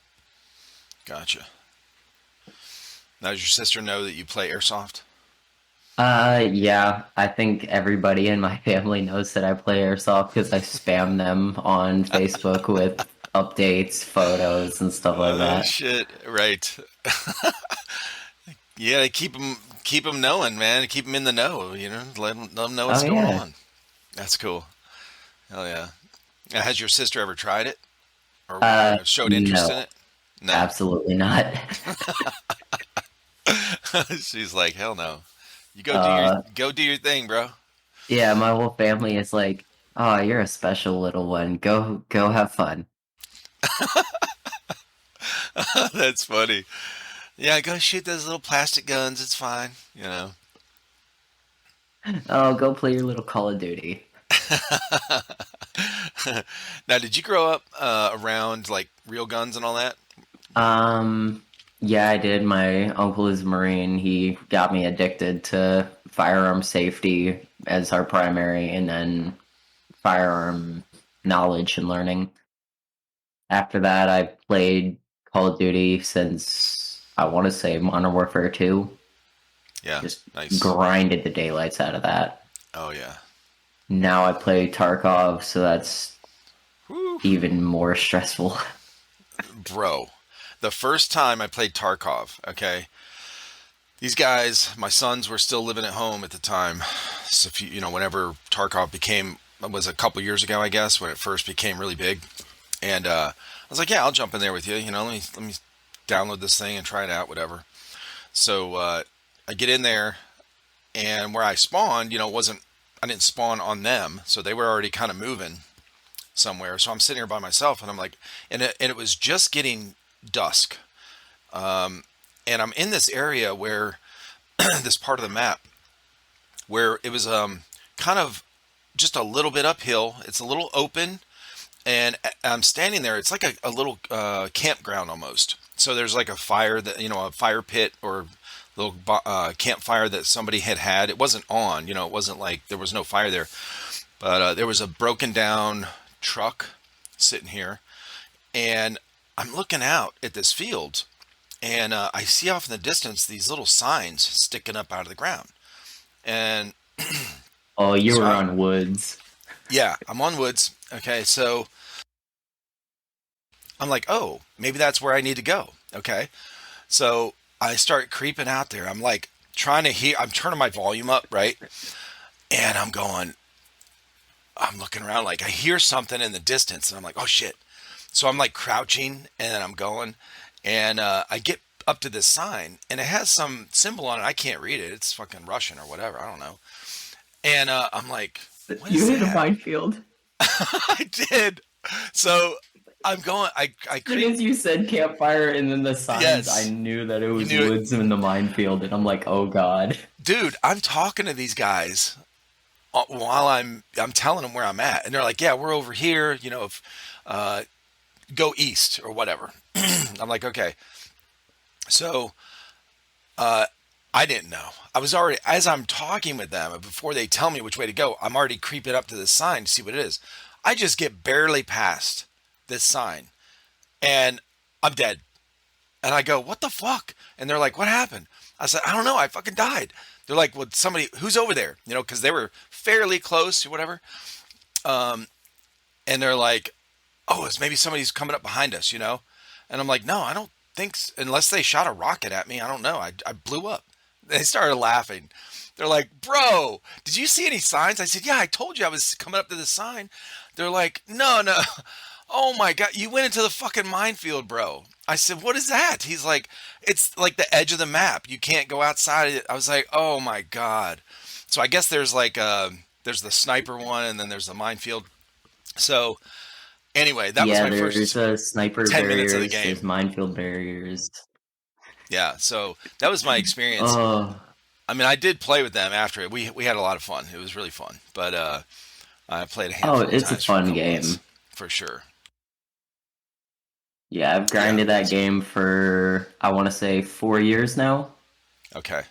Gotcha. Now, does your sister know that you play airsoft? Yeah, I think everybody in my family knows that I play Airsoft because I spam them on Facebook with updates, photos, and stuff like Oh that. shit! Right. Yeah, keep them knowing, man. Keep them in the know. Let them know Oh what's going yeah. on. That's cool. Hell yeah. Now, has your sister ever tried it or Uh, showed interest in no, it? No. Absolutely not. She's like, hell no. You Uh, go do your thing, bro. yeah, my whole family is like, "Oh, you're a special little one. Go have fun. That's funny. Yeah, go shoot those little plastic guns. It's fine. You know. Oh, go play your little Call of Duty." Now, did you grow up around like real guns and all that? Um, yeah, I did. My uncle is a Marine. He got me addicted to firearm safety as our primary, and then firearm knowledge and learning. After that, I played Call of Duty since I want to say Modern Warfare 2. Yeah, Just nice. grinded the daylights out of that. Oh yeah. Now I play Tarkov, so that's Woo. even more stressful. Bro, the first time I played Tarkov, okay, these guys, my sons were still living at home at the time. So if you know, whenever Tarkov became, it was a couple years ago, I guess, when it first became really big. And I was like, yeah, I'll jump in there with you. You know, let me download this thing and try it out, whatever. So I get in there, and where I spawned, you know, wasn't I didn't spawn on them, so they were already kind of moving somewhere. So I'm sitting here by myself, and I'm like, and it was just getting dusk, and I'm in this area where this part of the map where it was kind of just a little bit uphill. It's a little open, and I'm standing there. It's like a little campground almost. So there's like a fire that a fire pit or little campfire that somebody had. It wasn't on. You know, it wasn't like there was no fire there, but there was a broken down truck sitting here, and I'm looking out at this field, and I see off in the distance these little signs sticking up out of the ground, and Oh, you so were on Woods. yeah, I'm on woods. Okay, so I'm like, oh, maybe that's where I need to go. Okay. So I start creeping out there. I'm like trying to hear, I'm turning my volume up, right? And I'm looking around like I hear something in the distance and I'm like, oh shit. So I'm like crouching and then I'm going and I get up to this sign and it has some symbol on it. I can't read it. It's fucking Russian or whatever. I don't know. And I'm like, what You is hit a that? minefield. I did. So I'm going, I As soon creep. as you said campfire and then the signs, I Yes. knew that it You was knew it. Woods in the minefield, and I'm like, oh god. Dude, I'm talking to these guys while I'm telling them where I'm at, and they're like, "Yeah, we're over here. You know, if uh, go east or whatever." I'm like, "Okay." So uh, I didn't know. I was already as I'm talking with them before they tell me which way to go. I'm already creeping up to this sign to see what it is. I just get barely past this sign, and I'm dead. And I go, what the fuck? And they're like, what happened? I said, I don't know. I fucking died. They're like, well, somebody who's over there, you know, because they were fairly close or whatever. Um, and they're like, oh, it's maybe somebody's coming up behind us, you know? And I'm like, no, I don't think, unless they shot a rocket at me. I don't know. I blew up. They started laughing. They're like, bro, did you see any signs? I said, yeah, I told you I was coming up to the sign. They're like, no, no. Oh my God, you went into the fucking minefield, bro. I said, what is that? He's like, it's like the edge of the map. You can't go outside it. I was like, oh my God. So I guess there's like, there's the sniper one and then there's the minefield. So anyway, that was Yeah, my there's first sniper 10 minutes of the barriers, there's game. minefield barriers. Yeah. So that was my experience. Oh, I mean, I did play with them after it. We had a lot of fun. It was really fun. But I played a oh, handful of it's a times for a fun couple months game. for sure. Yeah, I've Yeah, grinded it that was fun. game for, I want to say, 4 years now, Okay.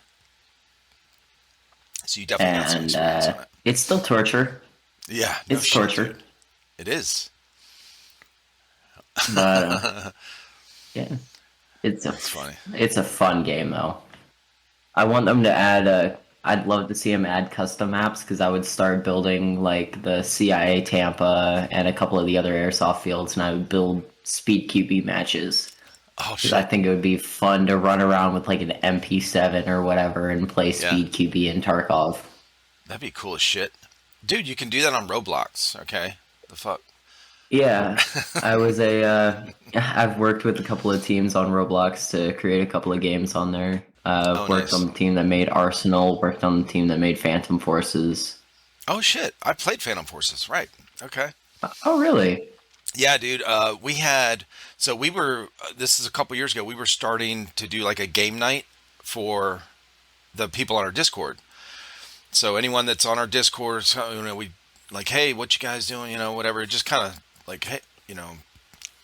So you definitely got some and experience on it. it's still torture. Yeah, no It's shit, torture, dude. It is. but That's yeah, it's funny. it's a fun game though. I want them to add I'd love to see them add custom maps because I would start building like the CIA Tampa and a couple of the other airsoft fields, and I would build speed QB matches Oh because I shit. think it would be fun to run around with like an MP7 or whatever and play Yeah, speed QB in Tarkov. that'd be cool as shit. Dude, you can do that on Roblox, okay? The fuck? Yeah, I was a. I've worked with a couple of teams on Roblox to create a couple of games on there. Oh, Worked nice. on the team that made Arsenal. Worked on the team that made Phantom Forces. Oh shit, I played Phantom Forces. Right. Okay. Oh, really? Yeah, dude. We had so we were. This is a couple years ago. We were starting to do like a game night for the people on our Discord. So anyone that's on our Discord, so, we like, hey, what you guys doing? Whatever. Just kind of like, hey,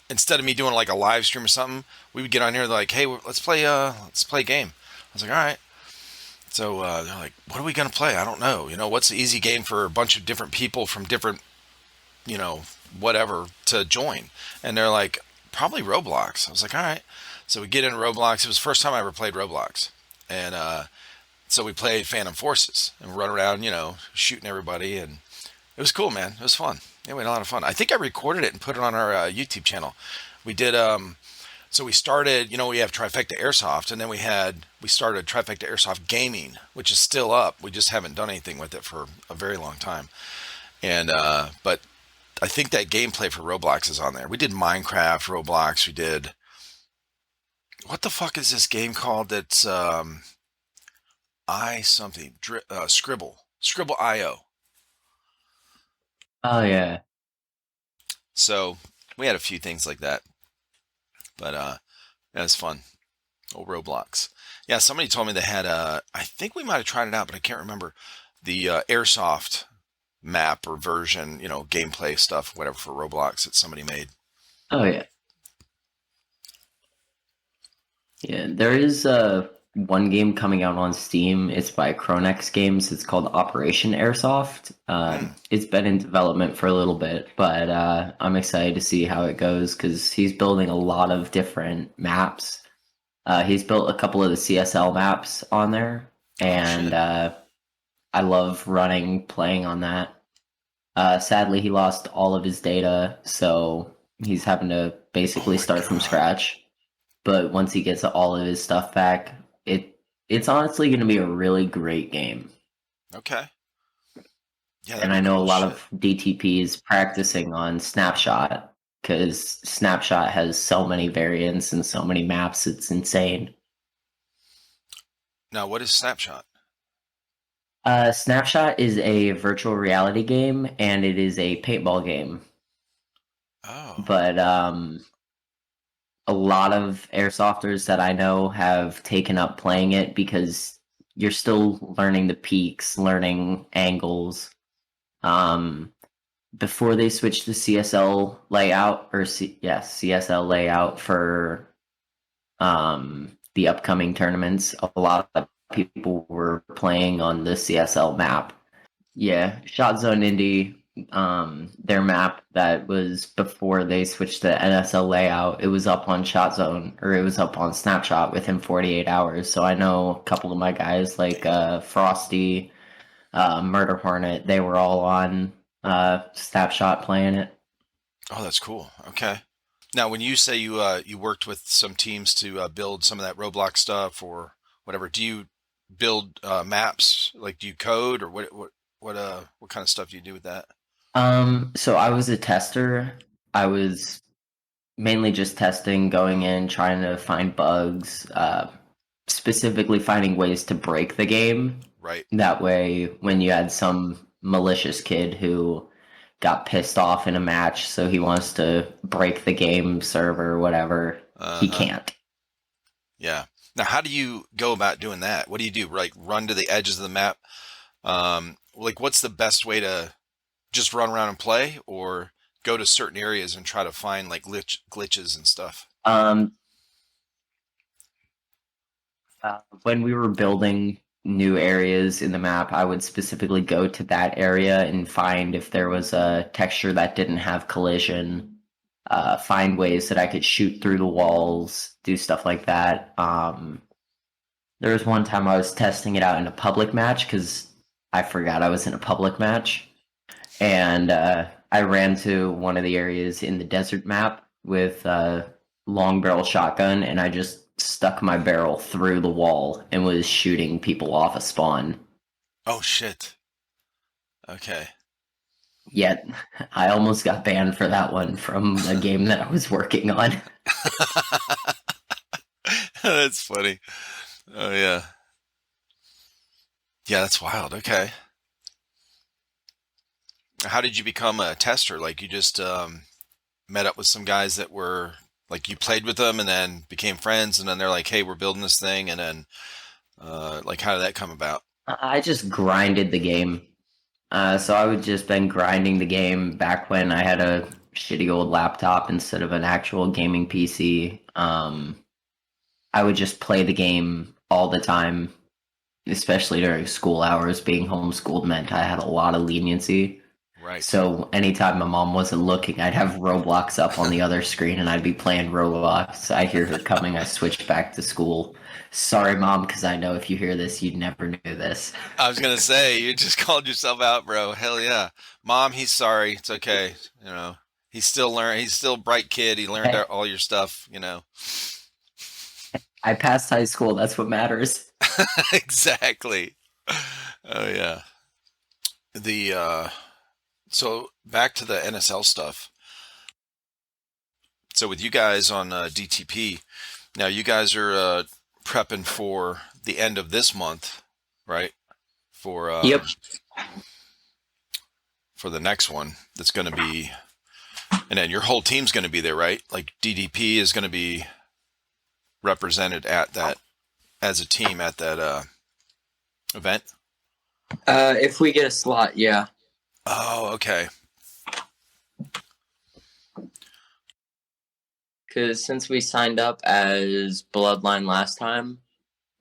instead of me doing like a live stream or something, we would get on here like, hey, let's play a game. I was like, all right. So they're like, what are we gonna play? I don't know. What's the easy game for a bunch of different people from different, you know, whatever to join? And they're like, probably Roblox. I was like, all right. So we get in Roblox. It was the first time I ever played Roblox, and so we played Phantom Forces and run around, shooting everybody, and it was cool, man. It was fun. Yeah, we had a lot of fun. I think I recorded it and put it on our YouTube channel. We did. So we started. We have Trifecta Airsoft, and then we started Trifecta Airsoft Gaming, which is still up. We just haven't done anything with it for a very long time. And but I think that gameplay for Roblox is on there. We did Minecraft, Roblox. We did. What the fuck is this game called? That's I something Scribble IO. Oh yeah. So we had a few things like that, but that was fun. Old Roblox. Yeah, somebody told me they had I think we might have tried it out, but I can't remember the Airsoft map or version, gameplay stuff, whatever for Roblox that somebody made. Oh yeah. Yeah. There is one game coming out on Steam. It's by Chronex Games. It's called Operation Airsoft. Hmm. It's been in development for a little bit, but I'm excited to see how it goes because he's building a lot of different maps. He's built a couple of the CSL maps on there, Oh and shit. I love playing on that. Sadly, he lost all of his data, so he's having to Oh basically my start from god. scratch. But once he gets all of his stuff back, it's honestly going to be a really great game. Okay. Yeah, that'd And be I know a cool as lot shit. of DTPs practicing on Snapshot because Snapshot has so many variants and so many maps. It's insane. Now, what is Snapshot? Snapshot is a virtual reality game and it is a paintball game. Oh, But a lot of airsofters that I know have taken up playing it because you're still learning the peaks, learning angles. Um, Before they switched to CSL layout CSL layout for the upcoming tournaments, a lot of people were playing on the CSL map. Yeah, Shot Zone Indy, their map that was before they switched to NSL layout, it was up on Shot Zone or it was up on Snapshot within 48 hours. So I know a couple of my guys like damn. Frosty, Murder Hornet, they were all on Snapshot playing it. Oh, that's cool. Okay. Now, when you say you worked with some teams to build some of that Roblox stuff or whatever, do you build maps? Like, do you code or what kind of stuff do you do with that? So I was a tester. I was mainly just testing, going in, trying to find bugs, specifically finding ways to break the game. Right. That way, when you had some malicious kid who got pissed off in a match, so he wants to break the game server or whatever, Uh he huh. can't. Yeah. Now, how do you go about doing that? What do you do? Like, run to the edges of the map? Like, what's the best way to just run around and play, or go to certain areas and try to find like glitches and stuff? Um, when we were building new areas in the map, I would specifically go to that area and find if there was a texture that didn't have collision, find ways that I could shoot through the walls, do stuff like that. There was one time I was testing it out in a public match because I forgot I was in a public match. And I ran to one of the areas in the desert map with a long barrel shotgun, and I just stuck my barrel through the wall and was shooting people off a spawn. Oh shit. Okay. Yet I almost got banned for that one from a game that I was working on. That's funny. Oh yeah. Yeah, that's wild. Okay. How did you become a tester? Like you just met up with some guys that were like you played with them and then became friends and then they're like, "Hey, we're building this thing." And then like how did that come about? I just grinded the game. So I would just been grinding the game back when I had a shitty old laptop instead of an actual gaming PC. I would just play the game all the time, especially during school hours. Being homeschooled meant I had a lot of leniency. Right. So anytime my mom wasn't looking, I'd have Roblox up on the other screen and I'd be playing Roblox. I hear her coming, I switch back to school. Sorry, mom, because I know if you hear this, you'd never knew this. I was gonna say you just called yourself out, bro. Hell yeah, Mom. He's sorry. It's okay. You know, he's still learn. He's still a bright kid. He learned Hey, all your stuff. You know, I passed high school. That's what matters. exactly. Oh yeah. The so back to the NSL stuff. So with you guys on DTP, now you guys are prepping for the end of this month, right? For Yep. for the next one, that's going to be, and then your whole team's going to be there, right? Like DDP is going to be represented at that as a team at that event. If we get a slot, yeah. Oh, okay. Because since we signed up as Bloodline last time,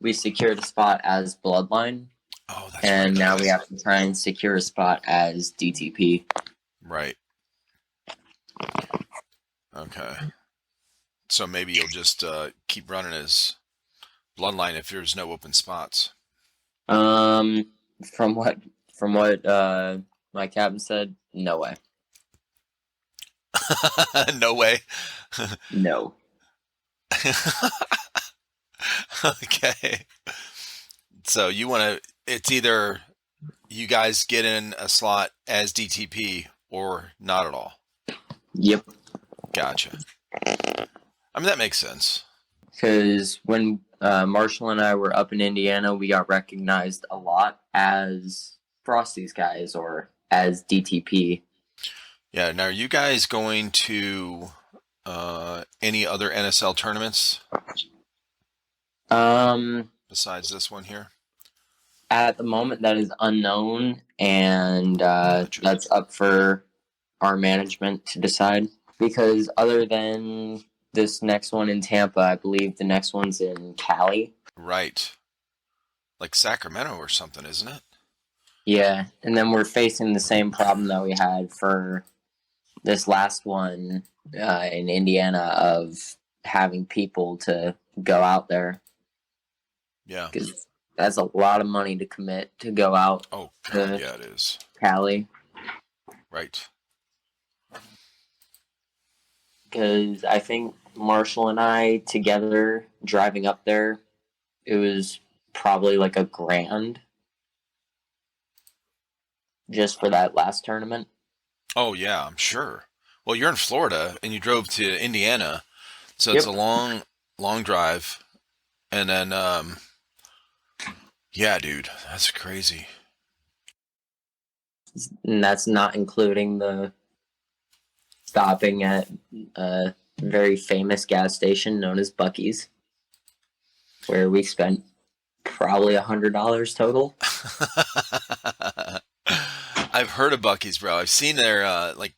we secured a spot as Bloodline, Oh, that's and right. now Okay. we have to try and secure a spot as DTP. Right. Okay. So maybe you'll just keep running as Bloodline if there's no open spots. Um, from what my captain said, no way, No way. no. Okay. So you want to, it's either you guys get in a slot as DTP or not at all. Yep. Gotcha. I mean, that makes sense. Because when Marshall and I were up in Indiana, we got recognized a lot as Frosty's guys or as DTP. Yeah. Now, are you guys going to any other NSL tournaments Um, besides this one here? at the moment, that is unknown, and Gotcha. that's up for our management to decide. Because other than this next one in Tampa, I believe the next one's in Cali. Right. Like Sacramento or something, isn't it? Yeah, and then we're facing the same problem that we had for this last one in Indiana of having people to go out there Yeah. because that's a lot of money to commit to go out Oh, to God, yeah, it is. Cali. Right. Because I think Marshall and I together driving up there, it was probably like $1,000 just for that last tournament. Oh, yeah, I'm sure. Well, you're in Florida and you drove to Indiana, so it's Yep. a long, long drive. And then, yeah, dude, that's crazy. And that's not including the stopping at a very famous gas station known as Bucky's, where we spent probably $100 total. I've heard of Bucky's, bro. I've seen their like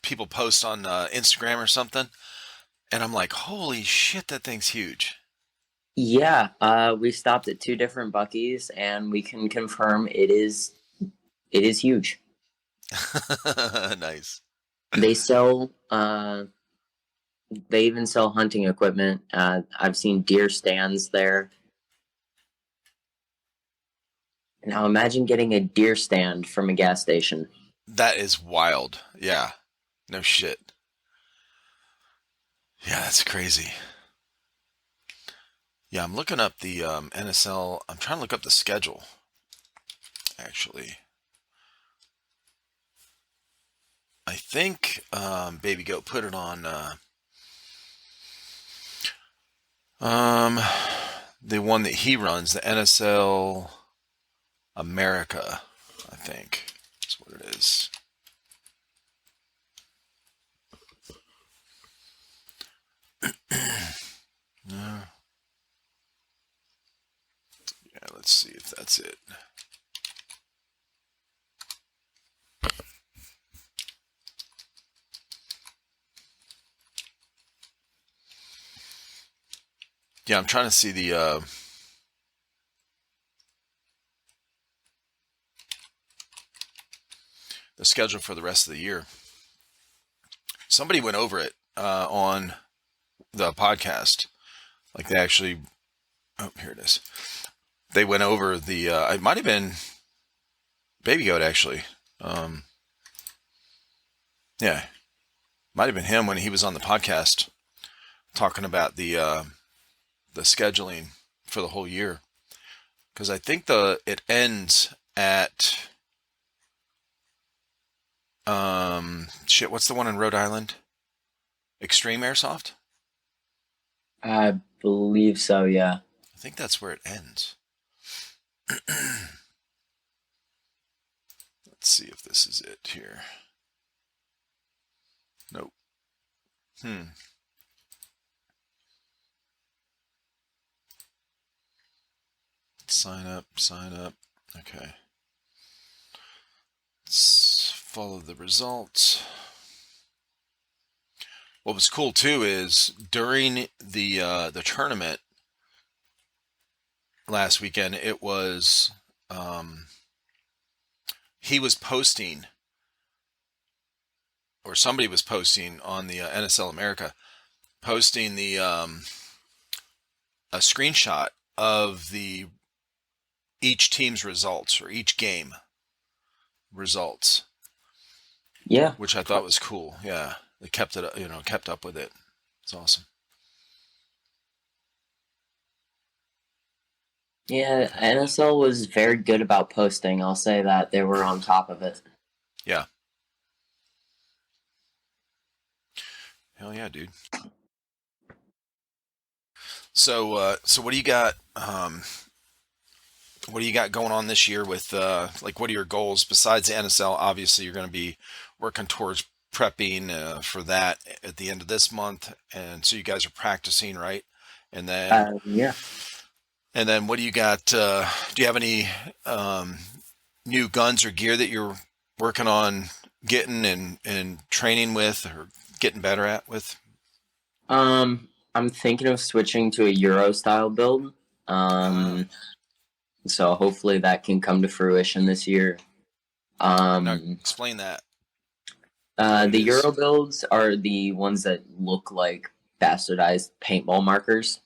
people post on Instagram or something, and I'm like, holy shit, that thing's huge. Yeah, we stopped at 2 different Bucky's, and we can confirm it is huge. Nice. They sell they even sell hunting equipment. I've seen deer stands there. Now imagine getting a deer stand from a gas station. That is wild. Yeah. No shit. Yeah, that's crazy. Yeah, I'm looking up the NSL. I'm trying to look up the schedule, actually. I think Baby Goat put it on um, the one that he runs, the NSL America, I think. That's what it is. Yeah, let's see if that's it. Yeah, I'm trying to see the schedule for the rest of the year. Somebody went over it on the podcast. Like they actually, oh, here it is. They went over the, it might have been Baby Goat actually. Yeah, might have been him when he was on the podcast talking about the scheduling for the whole year. Because I think it ends at what's the one in Rhode Island? Extreme Airsoft? I believe so, yeah. I think that's where it ends. Let's see if this is it here. Nope. Sign up. Okay. Let's follow the results. What was cool too is during the tournament last weekend, it was he was posting, or somebody was posting on the NSL America, posting the a screenshot of each team's results or each game results. Yeah. Which I thought was cool. Yeah. They kept it, kept up with it. It's awesome. Yeah, NSL was very good about posting. I'll say that they were on top of it. Yeah. Hell yeah, dude. So what do you got? What do you got going on this year with what are your goals besides the NSL? Obviously, you're going to be working towards prepping for that at the end of this month, and so you guys are practicing, right? And then yeah. And then what do you got? Do you have any new guns or gear that you're working on getting and training with or getting better at with? I'm thinking of switching to a Euro style build. So hopefully that can come to fruition this year. Now explain that. The Euro builds are the ones that look like bastardized paintball markers.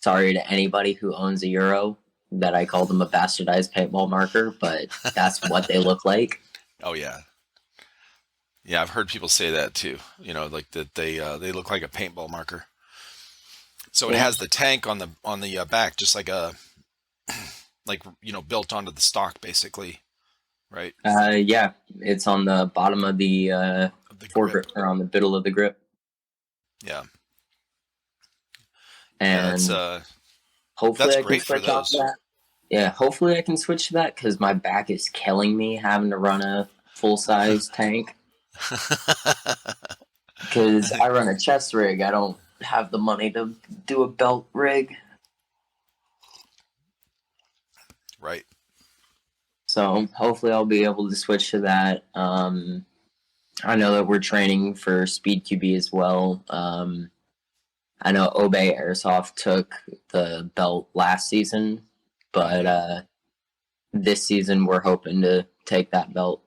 Sorry to anybody who owns a Euro that I call them a bastardized paintball marker, but that's what they look like. Oh yeah. Yeah, I've heard people say that too. Like that they look like a paintball marker. So it has the tank on the back, just like built onto the stock, basically, right? Yeah, it's on the bottom of the foregrip, or on the middle of the grip. Yeah. And hopefully I can switch off that. Yeah, hopefully I can switch to that because my back is killing me having to run a full-size tank. Because I run a chest rig. I don't have the money to do a belt rig. Right. So hopefully I'll be able to switch to that. I know that we're training for Speed QB as well. I know Obey Airsoft took the belt last season, but this season we're hoping to take that belt.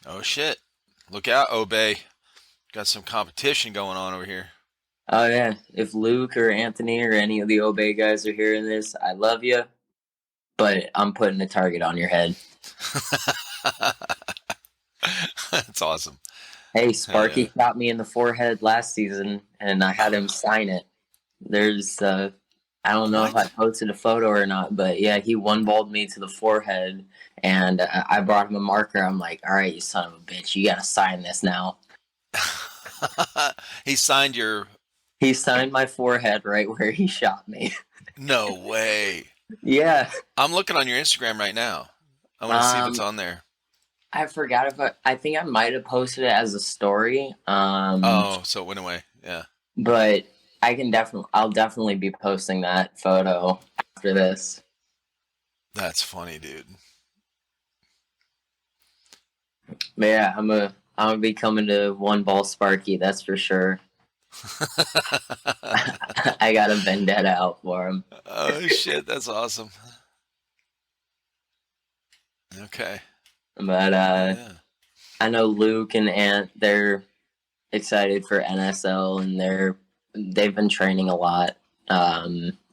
Oh shit. Look out, Obey. Got some competition going on over here. Oh yeah. If Luke or Anthony or any of the Obey guys are hearing this, I love you, but I'm putting a target on your head. That's awesome. Hey, Sparky shot me in the forehead last season, and I had him sign it. There's I don't know if I What? posted a photo or not, but yeah, he one balled me to the forehead, and I brought him a marker. I'm like, all right, you son of a bitch, you gotta sign this now. He signed your. He signed my forehead right where he shot me. No way. Yeah. I'm looking on your Instagram right now. I want to see if it's Um, on there. I forgot if I think I might have posted it as a story. Oh, so it went away. Yeah. But I'll definitely be posting that photo after this. That's funny, dude. But yeah, I'm gonna be coming to One Ball Sparky, that's for sure. I got a vendetta out for him. Oh shit, that's awesome. Okay. But Yeah. I know Luke and Ant, they're excited for NSL, and they've been training a lot.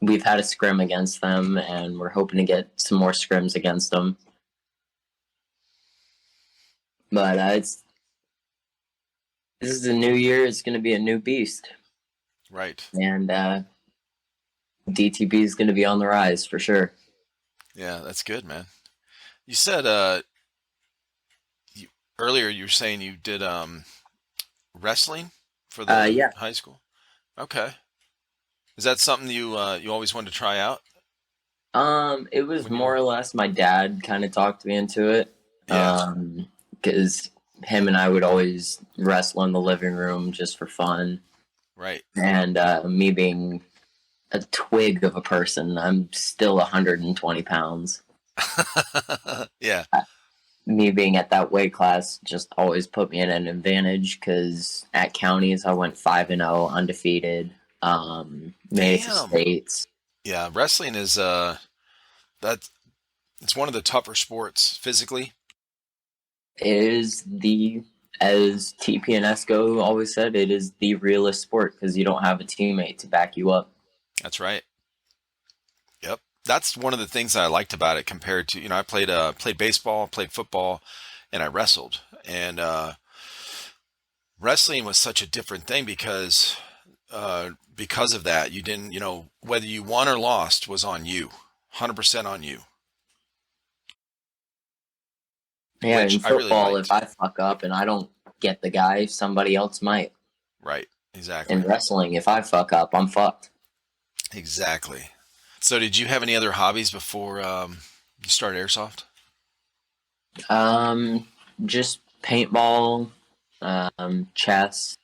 We've had a scrim against them, and we're hoping to get some more scrims against them. But this is a new year. It's going to be a new beast, Right. and DTB is going to be on the rise for sure. Yeah, that's good, man. You said earlier you were saying you did wrestling for the Yeah. high school. Okay. Is that something you always wanted to try out? It was When you more were. or less my dad kind of talked me into it. Yeah. Because him and I would always wrestle in the living room just for fun. Right. And me being a twig of a person, I'm still 120 pounds. Yeah. Me being at that weight class just always put me in an advantage because at counties I went 5-0 undefeated. Made it to Damn. states. Yeah. Wrestling is that it's one of the tougher sports physically. It is as TP and Esco always said, it is the realest sport because you don't have a teammate to back you up. That's right. Yep. That's one of the things that I liked about it compared to, I played baseball, played football, and I wrestled. And wrestling was such a different thing because of that. You didn't, whether you won or lost was on you. 100% on you, Yeah, in which I really football, if liked. I fuck up and I don't get the guy, somebody else might. Right. In Exactly. wrestling, if I fuck up, I'm fucked. Exactly. So did you have any other hobbies before you started Airsoft? Just paintball, chess.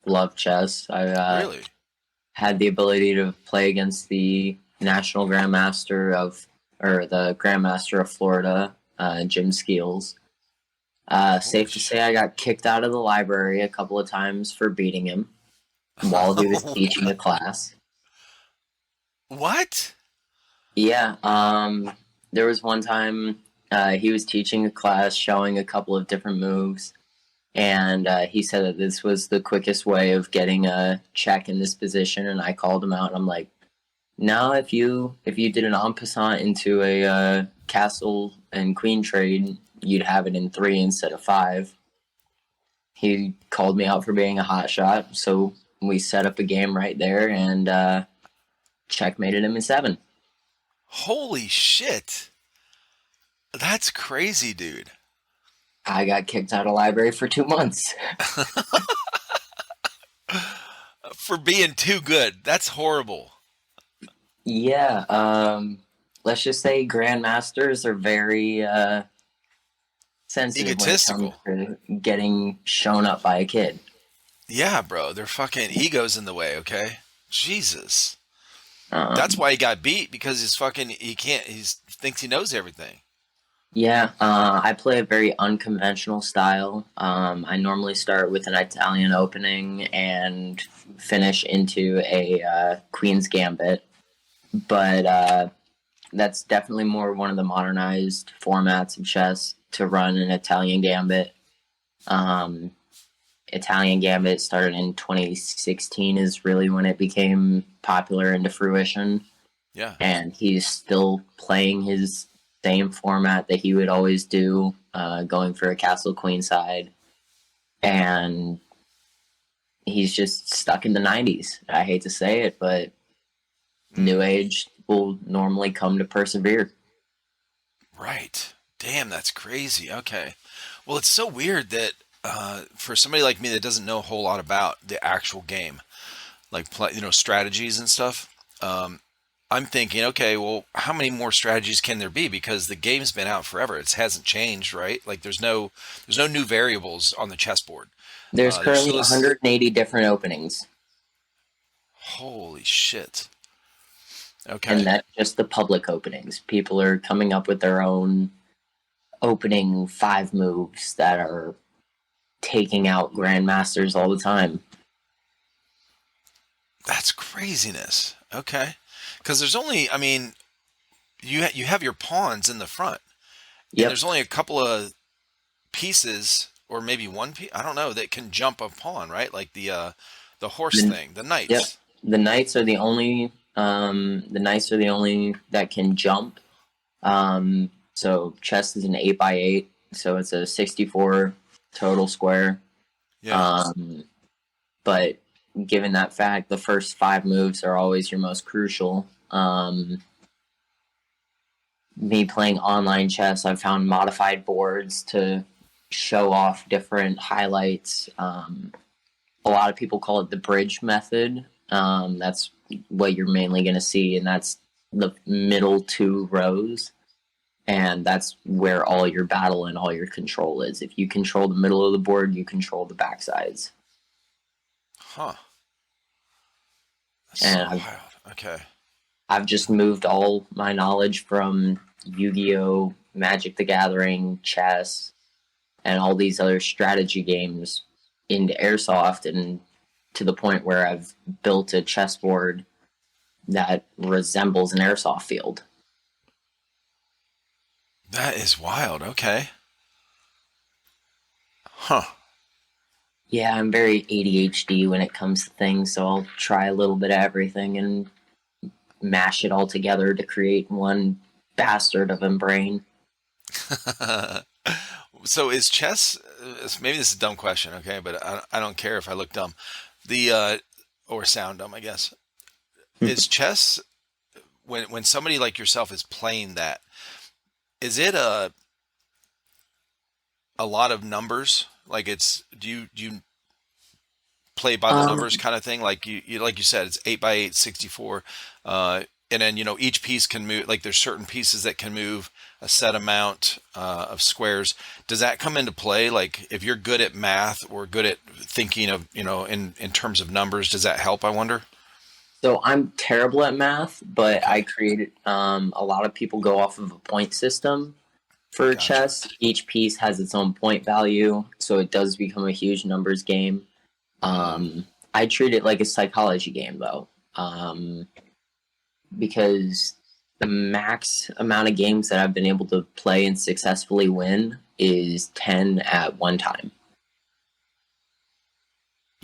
Love chess. I Really? had the ability to play against the national grandmaster or the grandmaster of Florida, Jim Skeels. Holy Safe to say, I got kicked out of the library a couple of times for beating him while he was teaching a class. What? Yeah. There was one time he was teaching a class, showing a couple of different moves, and he said that this was the quickest way of getting a check in this position. And I called him out, and I'm like, "No, if you did an en passant into a castle and queen trade, you'd have it in 3 instead of 5." He called me out for being a hot shot, so we set up a game right there and checkmated him in 7. Holy shit. That's crazy, dude. I got kicked out of library for 2 months. For being too good. That's horrible. Yeah, let's just say grandmasters are very sensitive when it comes Egotistical. to getting shown up by a kid. Yeah, bro. Their fucking ego's in the way, okay? Jesus. That's Um, why he got beat because he can't, thinks he knows everything. yeah, I play a very unconventional style. I normally start with an Italian opening and finish into a Queen's Gambit, but that's definitely more one of the modernized formats of chess to run an Italian Gambit. Um, Italian Gambit started in 2016 is really when it became popular into fruition, Yeah. and he's still playing his same format that he would always do, going for a castle queenside, and he's just stuck in the 90s. I hate to say it, but New age will normally come to persevere. Right. Damn, that's crazy. Okay. Well, it's so weird that for somebody like me that doesn't know a whole lot about the actual game, like strategies and stuff, I'm thinking, okay, well, how many more strategies can there be? Because the game's been out forever. It hasn't changed, right? Like there's no new variables on the chessboard. There's There's currently still this. 180 different openings, Holy shit. and Okay. that's just the public openings. People are coming up with their own opening 5 moves that are taking out grandmasters all the time. That's craziness. Okay. Because there's only, I mean, you have your pawns in the front, and Yep. there's only a couple of pieces, or maybe one piece, I don't know, that can jump a pawn, right? Like the horse The, thing, the yep. knights. The knights are the only. The knights are the only that can jump. So chess is an 8x8, so it's a 64 total square. Yeah. But given that fact, the first 5 moves are always your most crucial. Me playing online chess, I've found modified boards to show off different highlights. A lot of people call it the bridge method. That's what you're mainly going to see, and that's the middle 2 rows. And that's where all your battle and all your control is. If you control the middle of the board, you control the backsides. Huh. That's so And wild. Okay. I've just moved all my knowledge from Yu-Gi-Oh, Magic the Gathering, chess, and all these other strategy games into Airsoft, and to the point where I've built a chessboard that resembles an Airsoft field. That is wild. Okay. Huh. Yeah, I'm very ADHD when it comes to things, so I'll try a little bit of everything and mash it all together to create one bastard of a brain. So is chess? Maybe this is a dumb question, okay, but I don't care if I look dumb. The or sound dumb, I guess. Is chess when somebody like yourself is playing that? Is it a lot of numbers? Like it's do you play by the Um, numbers kind of thing? Like you like you said, it's 8x8, 64, and then each piece can move. Like there's certain pieces that can move a set amount of squares. Does that come into play? Like if you're good at math or good at thinking of in terms of numbers, does that help? I wonder. so I'm terrible at math, but I Okay, created a lot of people go off of a point system for gotcha. chess. Each piece has its own point value, so it does become a huge numbers game. Mm, I treat it like a psychology game though, because the max amount of games that I've been able to play and successfully win is 10 at one time.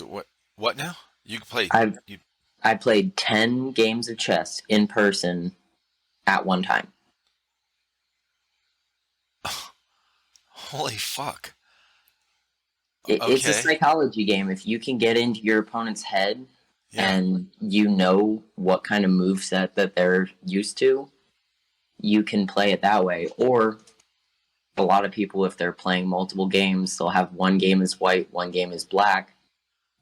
what what now? You can play I've you. I played 10 games of chess in person at one time. Holy fuck. It's a Okay. psychology game. If you can get into your opponent's head Yeah. and you know what kind of moveset that they're used to, you can play it that way. Or a lot of people, if they're playing multiple games, they'll have one game is white, one game is black,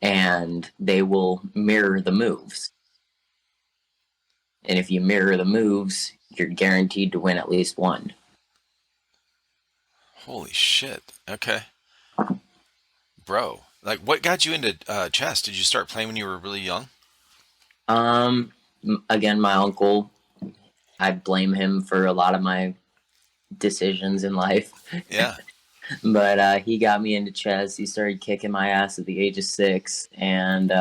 and they will mirror the moves. And if you mirror the moves, you're guaranteed to win at least one. Holy shit. Okay. Bro, like what got you into chess? Did you start playing when you were really young? Um, Again, my uncle, I blame him for a lot of my decisions in life. Yeah. But he got me into chess. He started kicking my ass at the age of 6, and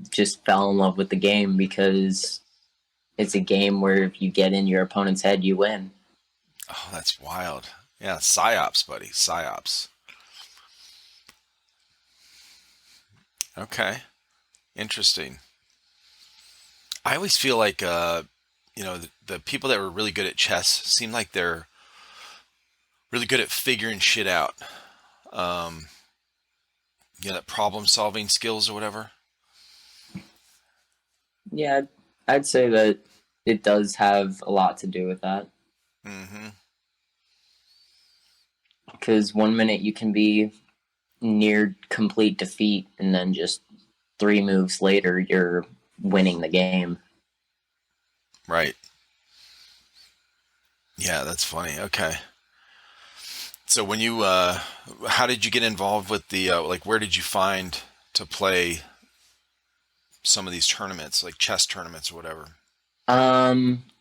just fell in love with the game because it's a game where if you get in your opponent's head, you win. Oh, that's wild. Yeah, psyops, buddy. Psyops. Okay. Interesting. I always feel like the people that were really good at chess seem like they're really good at figuring shit out. Um, that problem solving skills or whatever. Yeah, I'd say that it does have a lot to do with that. Mm-hmm. Because 1 minute you can be near complete defeat, and then just 3 moves later, you're winning the game. Right. Yeah, that's funny. Okay. So when you, how did you get involved with the, like, where did you find to play some of these tournaments, like chess tournaments or whatever?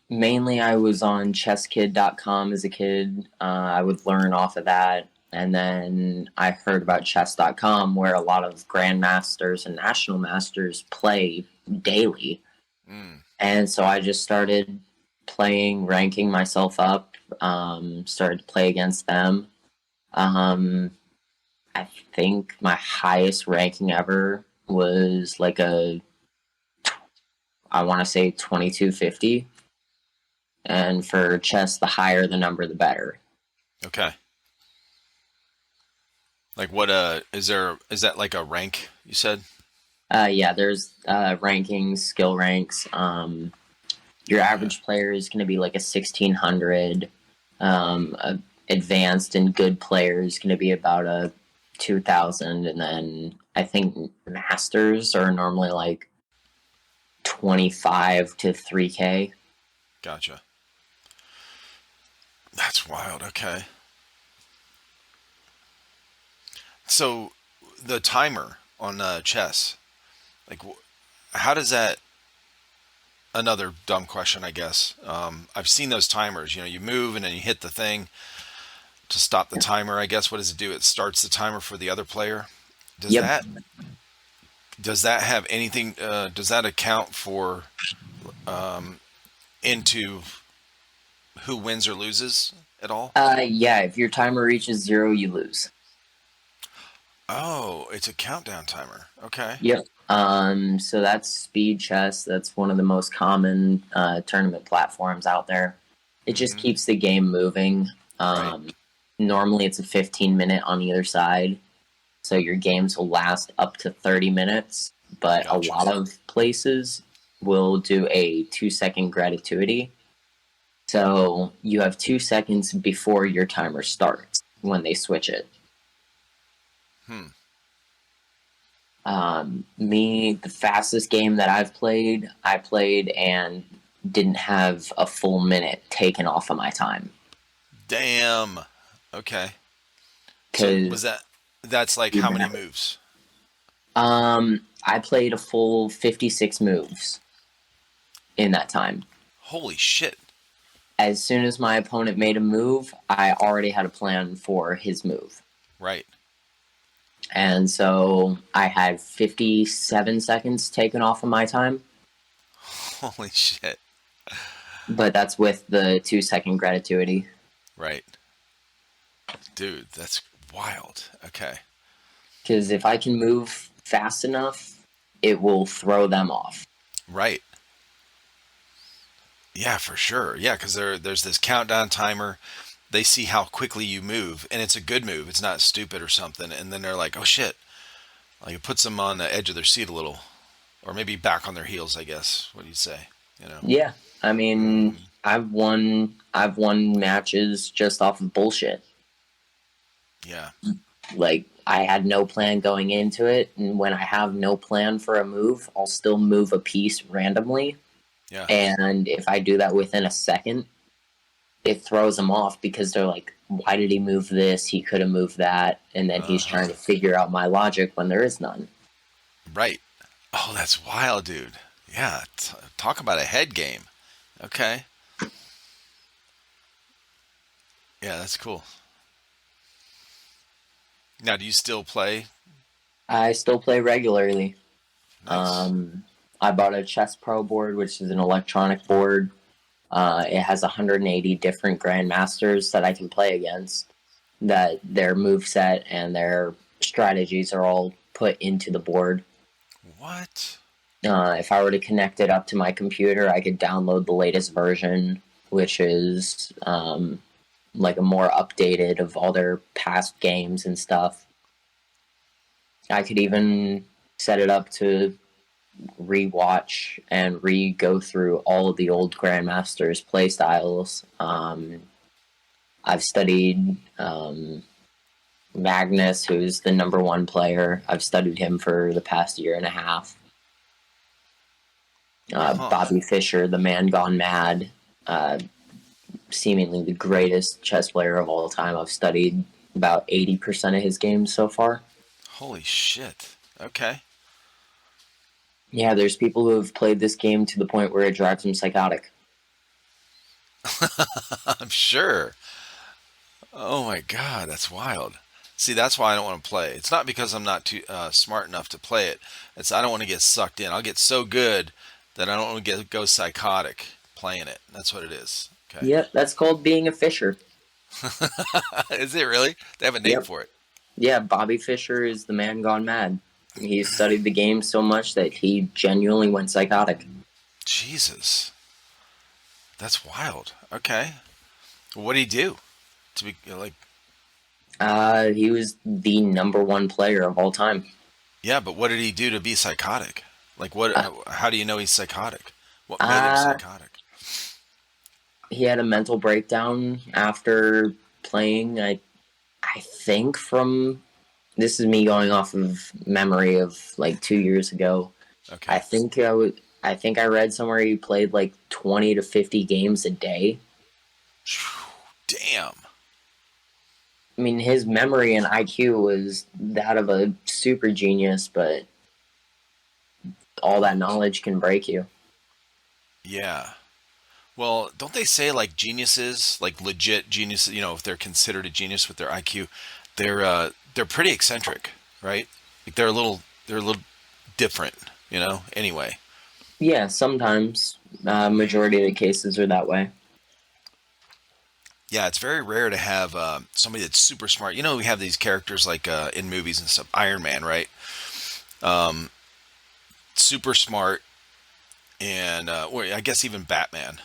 Mainly I was on chesskid.com as a kid. I would learn off of that. And then I heard about chess.com, where a lot of grandmasters and national masters play daily. Mm. And so I just started playing, ranking myself up, started to play against them. I think my highest ranking ever was like I want to say 2250. And for chess, the higher the number, the better. Okay. Like what, is that like a rank you said? Yeah, there's rankings, skill ranks. Your average player is going to be like a 1600. Advanced and good player is going to be about a 2000. And then I think masters are normally like 25 to 3K. Gotcha. That's wild. Okay. So the timer on chess, like, how does that? Another dumb question, I guess. I've seen those timers. You know, you move and then you hit the thing to stop the timer. I guess what does it do? It starts the timer for the other player. Does Yep. that does that have anything? Does that account for into who wins or loses at all? Yeah, if your timer reaches 0, you lose. Oh, it's a countdown timer. Okay. Yep. So that's speed chess. That's one of the most common tournament platforms out there. It just keeps the game moving. Right. Normally, it's a 15-minute on either side, so your games will last up to 30 minutes. But Gotcha. a lot of places will do a 2-second gratuity. So you have 2 seconds before your timer starts when they switch it. The fastest game that I played and didn't have a full minute taken off of my time. Damn. Okay. So was that's like how many moves? I played a full 56 moves in that time. Holy shit. As soon as my opponent made a move, I already had a plan for his move. Right. And so I had 57 seconds taken off of my time. Holy shit. But that's with the 2-second gratuity. Right. Dude, that's wild. Okay. Because if I can move fast enough, it will throw them off. Right. Yeah, for sure. Yeah, because there's this countdown timer. They see how quickly you move, and it's a good move. It's not stupid or something. And then they're like, oh, shit. Like, it puts them on the edge of their seat a little. Or maybe back on their heels, I guess. What do you say? You know? Yeah. I mean, I've won matches just off of bullshit. Yeah. Like, I had no plan going into it, and when I have no plan for a move, I'll still move a piece randomly. Yeah. And if I do that within a second, it throws them off because they're like, why did he move this? He could have moved that. And then he's trying to figure out my logic when there is none. Right. Oh, that's wild, dude. Yeah. Talk about a head game. Okay. Yeah, that's cool. Now, do you still play? I still play regularly. Nice. I bought a Chess Pro board, which is an electronic board. It has 180 different grandmasters that I can play against. That their moveset and their strategies are all put into the board. What? If I were to connect it up to my computer, I could download the latest version, which is like a more updated of all their past games and stuff. I could even set it up to rewatch and go through all of the old grandmasters play styles. I've studied Magnus, who's the number one player. I've studied him for the past year and a half. Bobby Fischer, the man gone mad, seemingly the greatest chess player of all time. I've studied about 80% of his games so far. Holy shit. Okay. Yeah, there's people who have played this game to the point where it drives them psychotic. I'm sure. Oh my God, that's wild. See, that's why I don't want to play. It's not because I'm not too smart enough to play it. It's I don't want to get sucked in. I'll get so good that I don't want to go psychotic playing it. That's what it is. Okay. Yep, that's called being a fisher. Is it really? They have a name for it. Yeah, Bobby Fischer is the man gone mad. He studied the game so much that he genuinely went psychotic. Jesus. That's wild. Okay. What did he do to be like? He was the number one player of all time. Yeah, but what did he do to be psychotic? Like, what? How do you know he's psychotic? What made him psychotic? He had a mental breakdown after playing. I think from this is me going off of memory of like 2 years ago. Okay. I think I read somewhere he played like 20 to 50 games a day. Damn. I mean, his memory and IQ was that of a super genius, but all that knowledge can break you. Yeah. Well, don't they say like geniuses, like legit geniuses, if they're considered a genius with their IQ, they're pretty eccentric, right? Like they're a little different, anyway. Yeah, sometimes. Majority of the cases are that way. Yeah, it's very rare to have somebody that's super smart. We have these characters like in movies and stuff. Iron Man, right? Super smart, and I guess even Batman.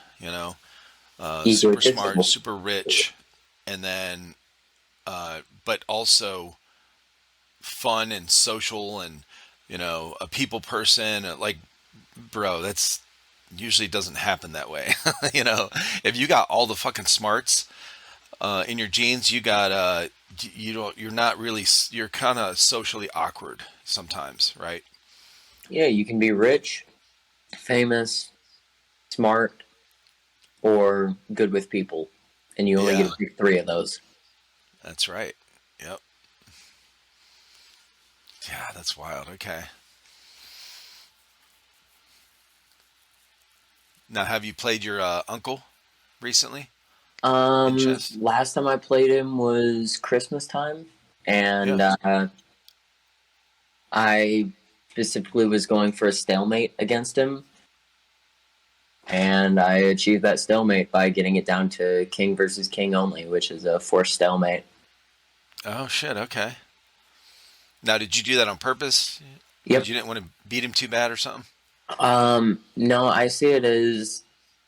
Super smart, super rich, and then, but also fun and social, and a people person. Like, bro, that's usually doesn't happen that way. If you got all the fucking smarts in your genes, you got you're kind of socially awkward sometimes, right? Yeah, you can be rich, famous, smart, or good with people, and you only get to pick 3 of those. That's right. Yep. Yeah, that's wild. Okay. Now, have you played your uncle recently? Last time I played him was Christmas time, and I specifically was going for a stalemate against him, and I achieved that stalemate by getting it down to king versus king only, which is a forced stalemate. Oh shit! Okay. Now, did you do that on purpose? Yep. You didn't want to beat him too bad or something? No, I see it as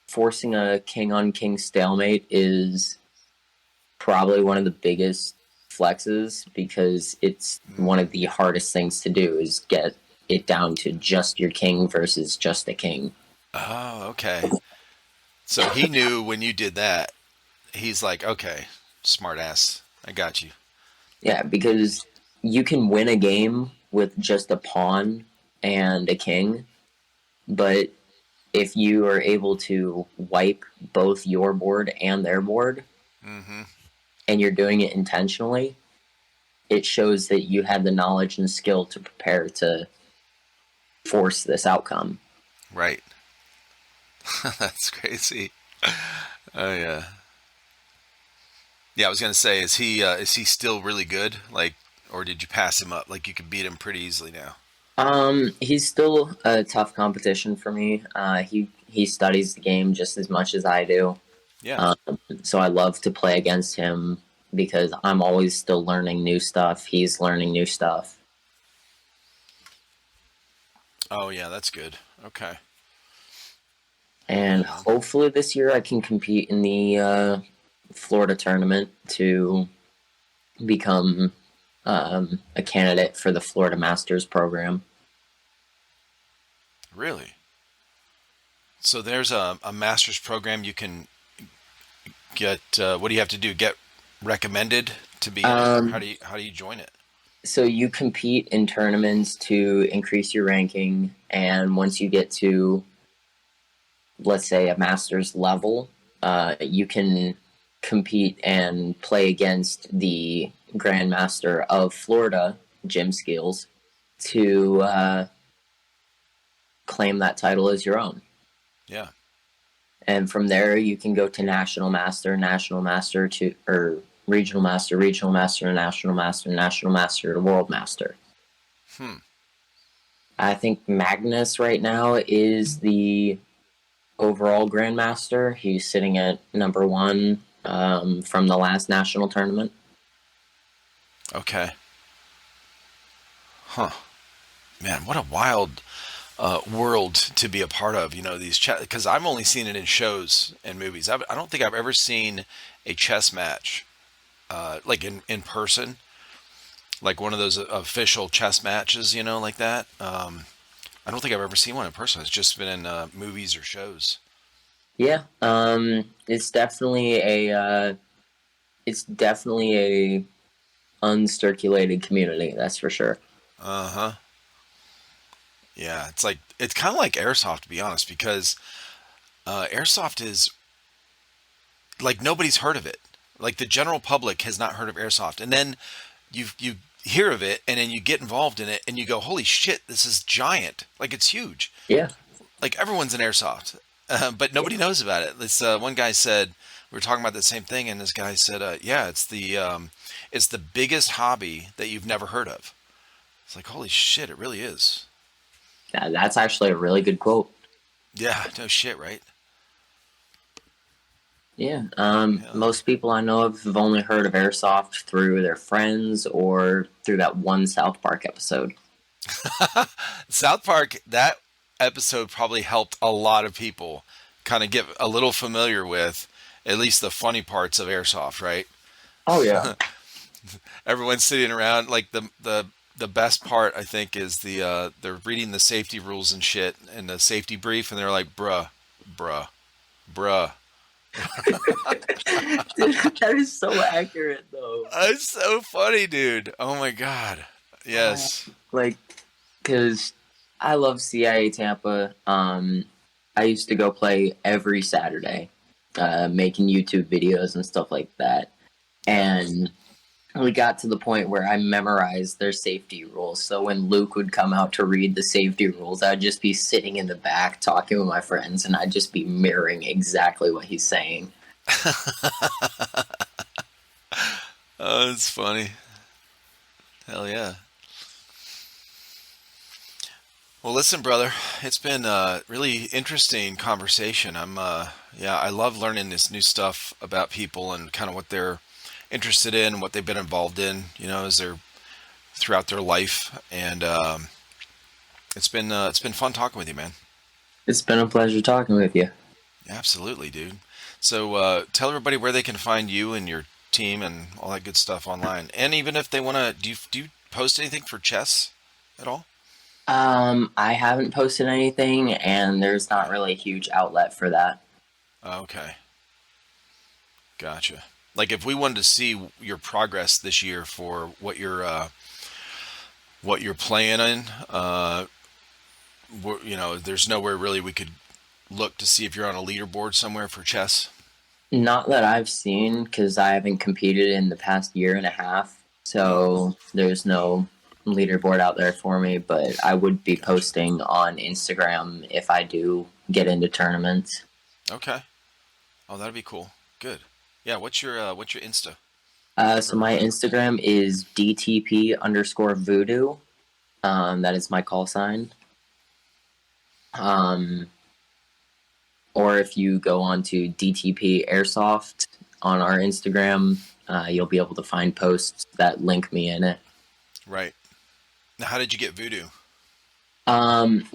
forcing a king on king stalemate is probably one of the biggest flexes, because it's one of the hardest things to do is get it down to just your king versus just a king. Oh, okay. So he knew when you did that. He's like, okay, smart ass. I got you. Yeah, because you can win a game with just a pawn and a king, but if you are able to wipe both your board and their board, and you're doing it intentionally, it shows that you had the knowledge and skill to prepare to force this outcome. Right. That's crazy. Oh yeah. Yeah, I was gonna say, is he still really good? Like, or did you pass him up? Like, you could beat him pretty easily now. He's still a tough competition for me. He studies the game just as much as I do. Yeah. So I love to play against him because I'm always still learning new stuff. He's learning new stuff. Oh yeah, that's good. Okay. And hopefully this year I can compete in the Florida tournament to become a candidate for the Florida Masters program. Really? So there's a master's program you can get. What do you have to do? Get recommended to be in it, or how do you join it? So you compete in tournaments to increase your ranking, and once you get to, let's say, a master's level, you can compete and play against the Grandmaster of Florida, Jim Skills, to claim that title as your own. Yeah. And from there, you can go to national master to, or regional master, national master to world master. I think Magnus right now is the overall grandmaster. He's sitting at number 1 from the last national tournament. Okay. Huh. Man, what a wild world to be a part of. You know, these chess, because I've only seen it in shows and movies. I don't think I've ever seen a chess match like in person, like one of those official chess matches, you know, like that. I don't think I've ever seen one in person. It's just been in movies or shows. Yeah, it's definitely a uncirculated community. That's for sure. Uh-huh. Yeah, it's kind of like Airsoft, to be honest, because Airsoft is like nobody's heard of it. Like the general public has not heard of Airsoft, and then you hear of it, and then you get involved in it, and you go, "Holy shit, this is giant! Like it's huge! Yeah. Like everyone's in Airsoft, but nobody knows about it." This one guy said we were talking about the same thing, and this guy said, "Yeah, it's the biggest hobby that you've never heard of." It's like, holy shit, it really is. That's actually a really good quote. Yeah, no shit, right? Yeah. Most people I know of have only heard of Airsoft through their friends or through that one South Park episode. South Park, that episode probably helped a lot of people kind of get a little familiar with at least the funny parts of Airsoft, right? Oh, yeah. Everyone's sitting around, like the best part, I think, is they're reading the safety rules and shit and the safety brief, and they're like, bruh. Dude, that is so accurate, though. It's so funny, dude. Oh my god. Yes. Like, because I love CIA Tampa. I used to go play every Saturday, making YouTube videos and stuff like that. And we got to the point where I memorized their safety rules. So when Luke would come out to read the safety rules, I'd just be sitting in the back talking with my friends, and I'd just be mirroring exactly what he's saying. Oh, that's funny. Hell yeah. Well, listen, brother, it's been a really interesting conversation. I love learning this new stuff about people and kind of what they're interested in, what they've been involved in, you know, as they're throughout their life. And it's been fun talking with you, man. It's been a pleasure talking with you. Absolutely, dude. So tell everybody where they can find you and your team and all that good stuff online. And even if they want to, do you post anything for chess at all? I haven't posted anything, and there's not really a huge outlet for that. Okay. Gotcha. Like if we wanted to see your progress this year for what you're playing in, you know, there's nowhere really we could look to see if you're on a leaderboard somewhere for chess. Not that I've seen, because I haven't competed in the past year and a half, so there's no leaderboard out there for me, but I would be posting on Instagram if I do get into tournaments. Okay. Oh, that'd be cool. Good. Yeah, what's your Insta? So my Instagram is DTP_VooDoo. That is my call sign. Or if you go on to DTP Airsoft on our Instagram, you'll be able to find posts that link me in it. Right. Now, how did you get VooDoo?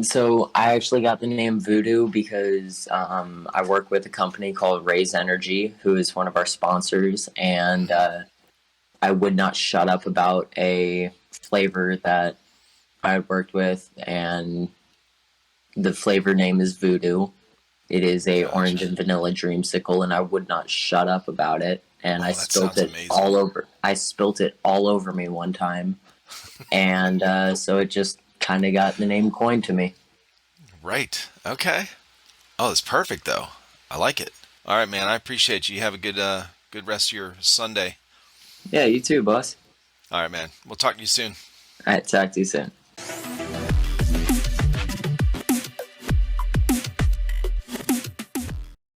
So I actually got the name VooDoo because I work with a company called Raise Energy, who is one of our sponsors, and I would not shut up about a flavor that I had worked with, and the flavor name is VooDoo. It is a Gotcha. orange and vanilla dreamsicle, and I would not shut up about it. And I Oh, that spilt sounds it amazing. all over. I spilt it all over me one time, and so it just kind of got the name coined to me. Right. Okay. Oh, that's perfect though. I like it. All right, man. I appreciate you. You have a good rest of your Sunday. Yeah, you too, boss. All right, man. We'll talk to you soon. All right, talk to you soon.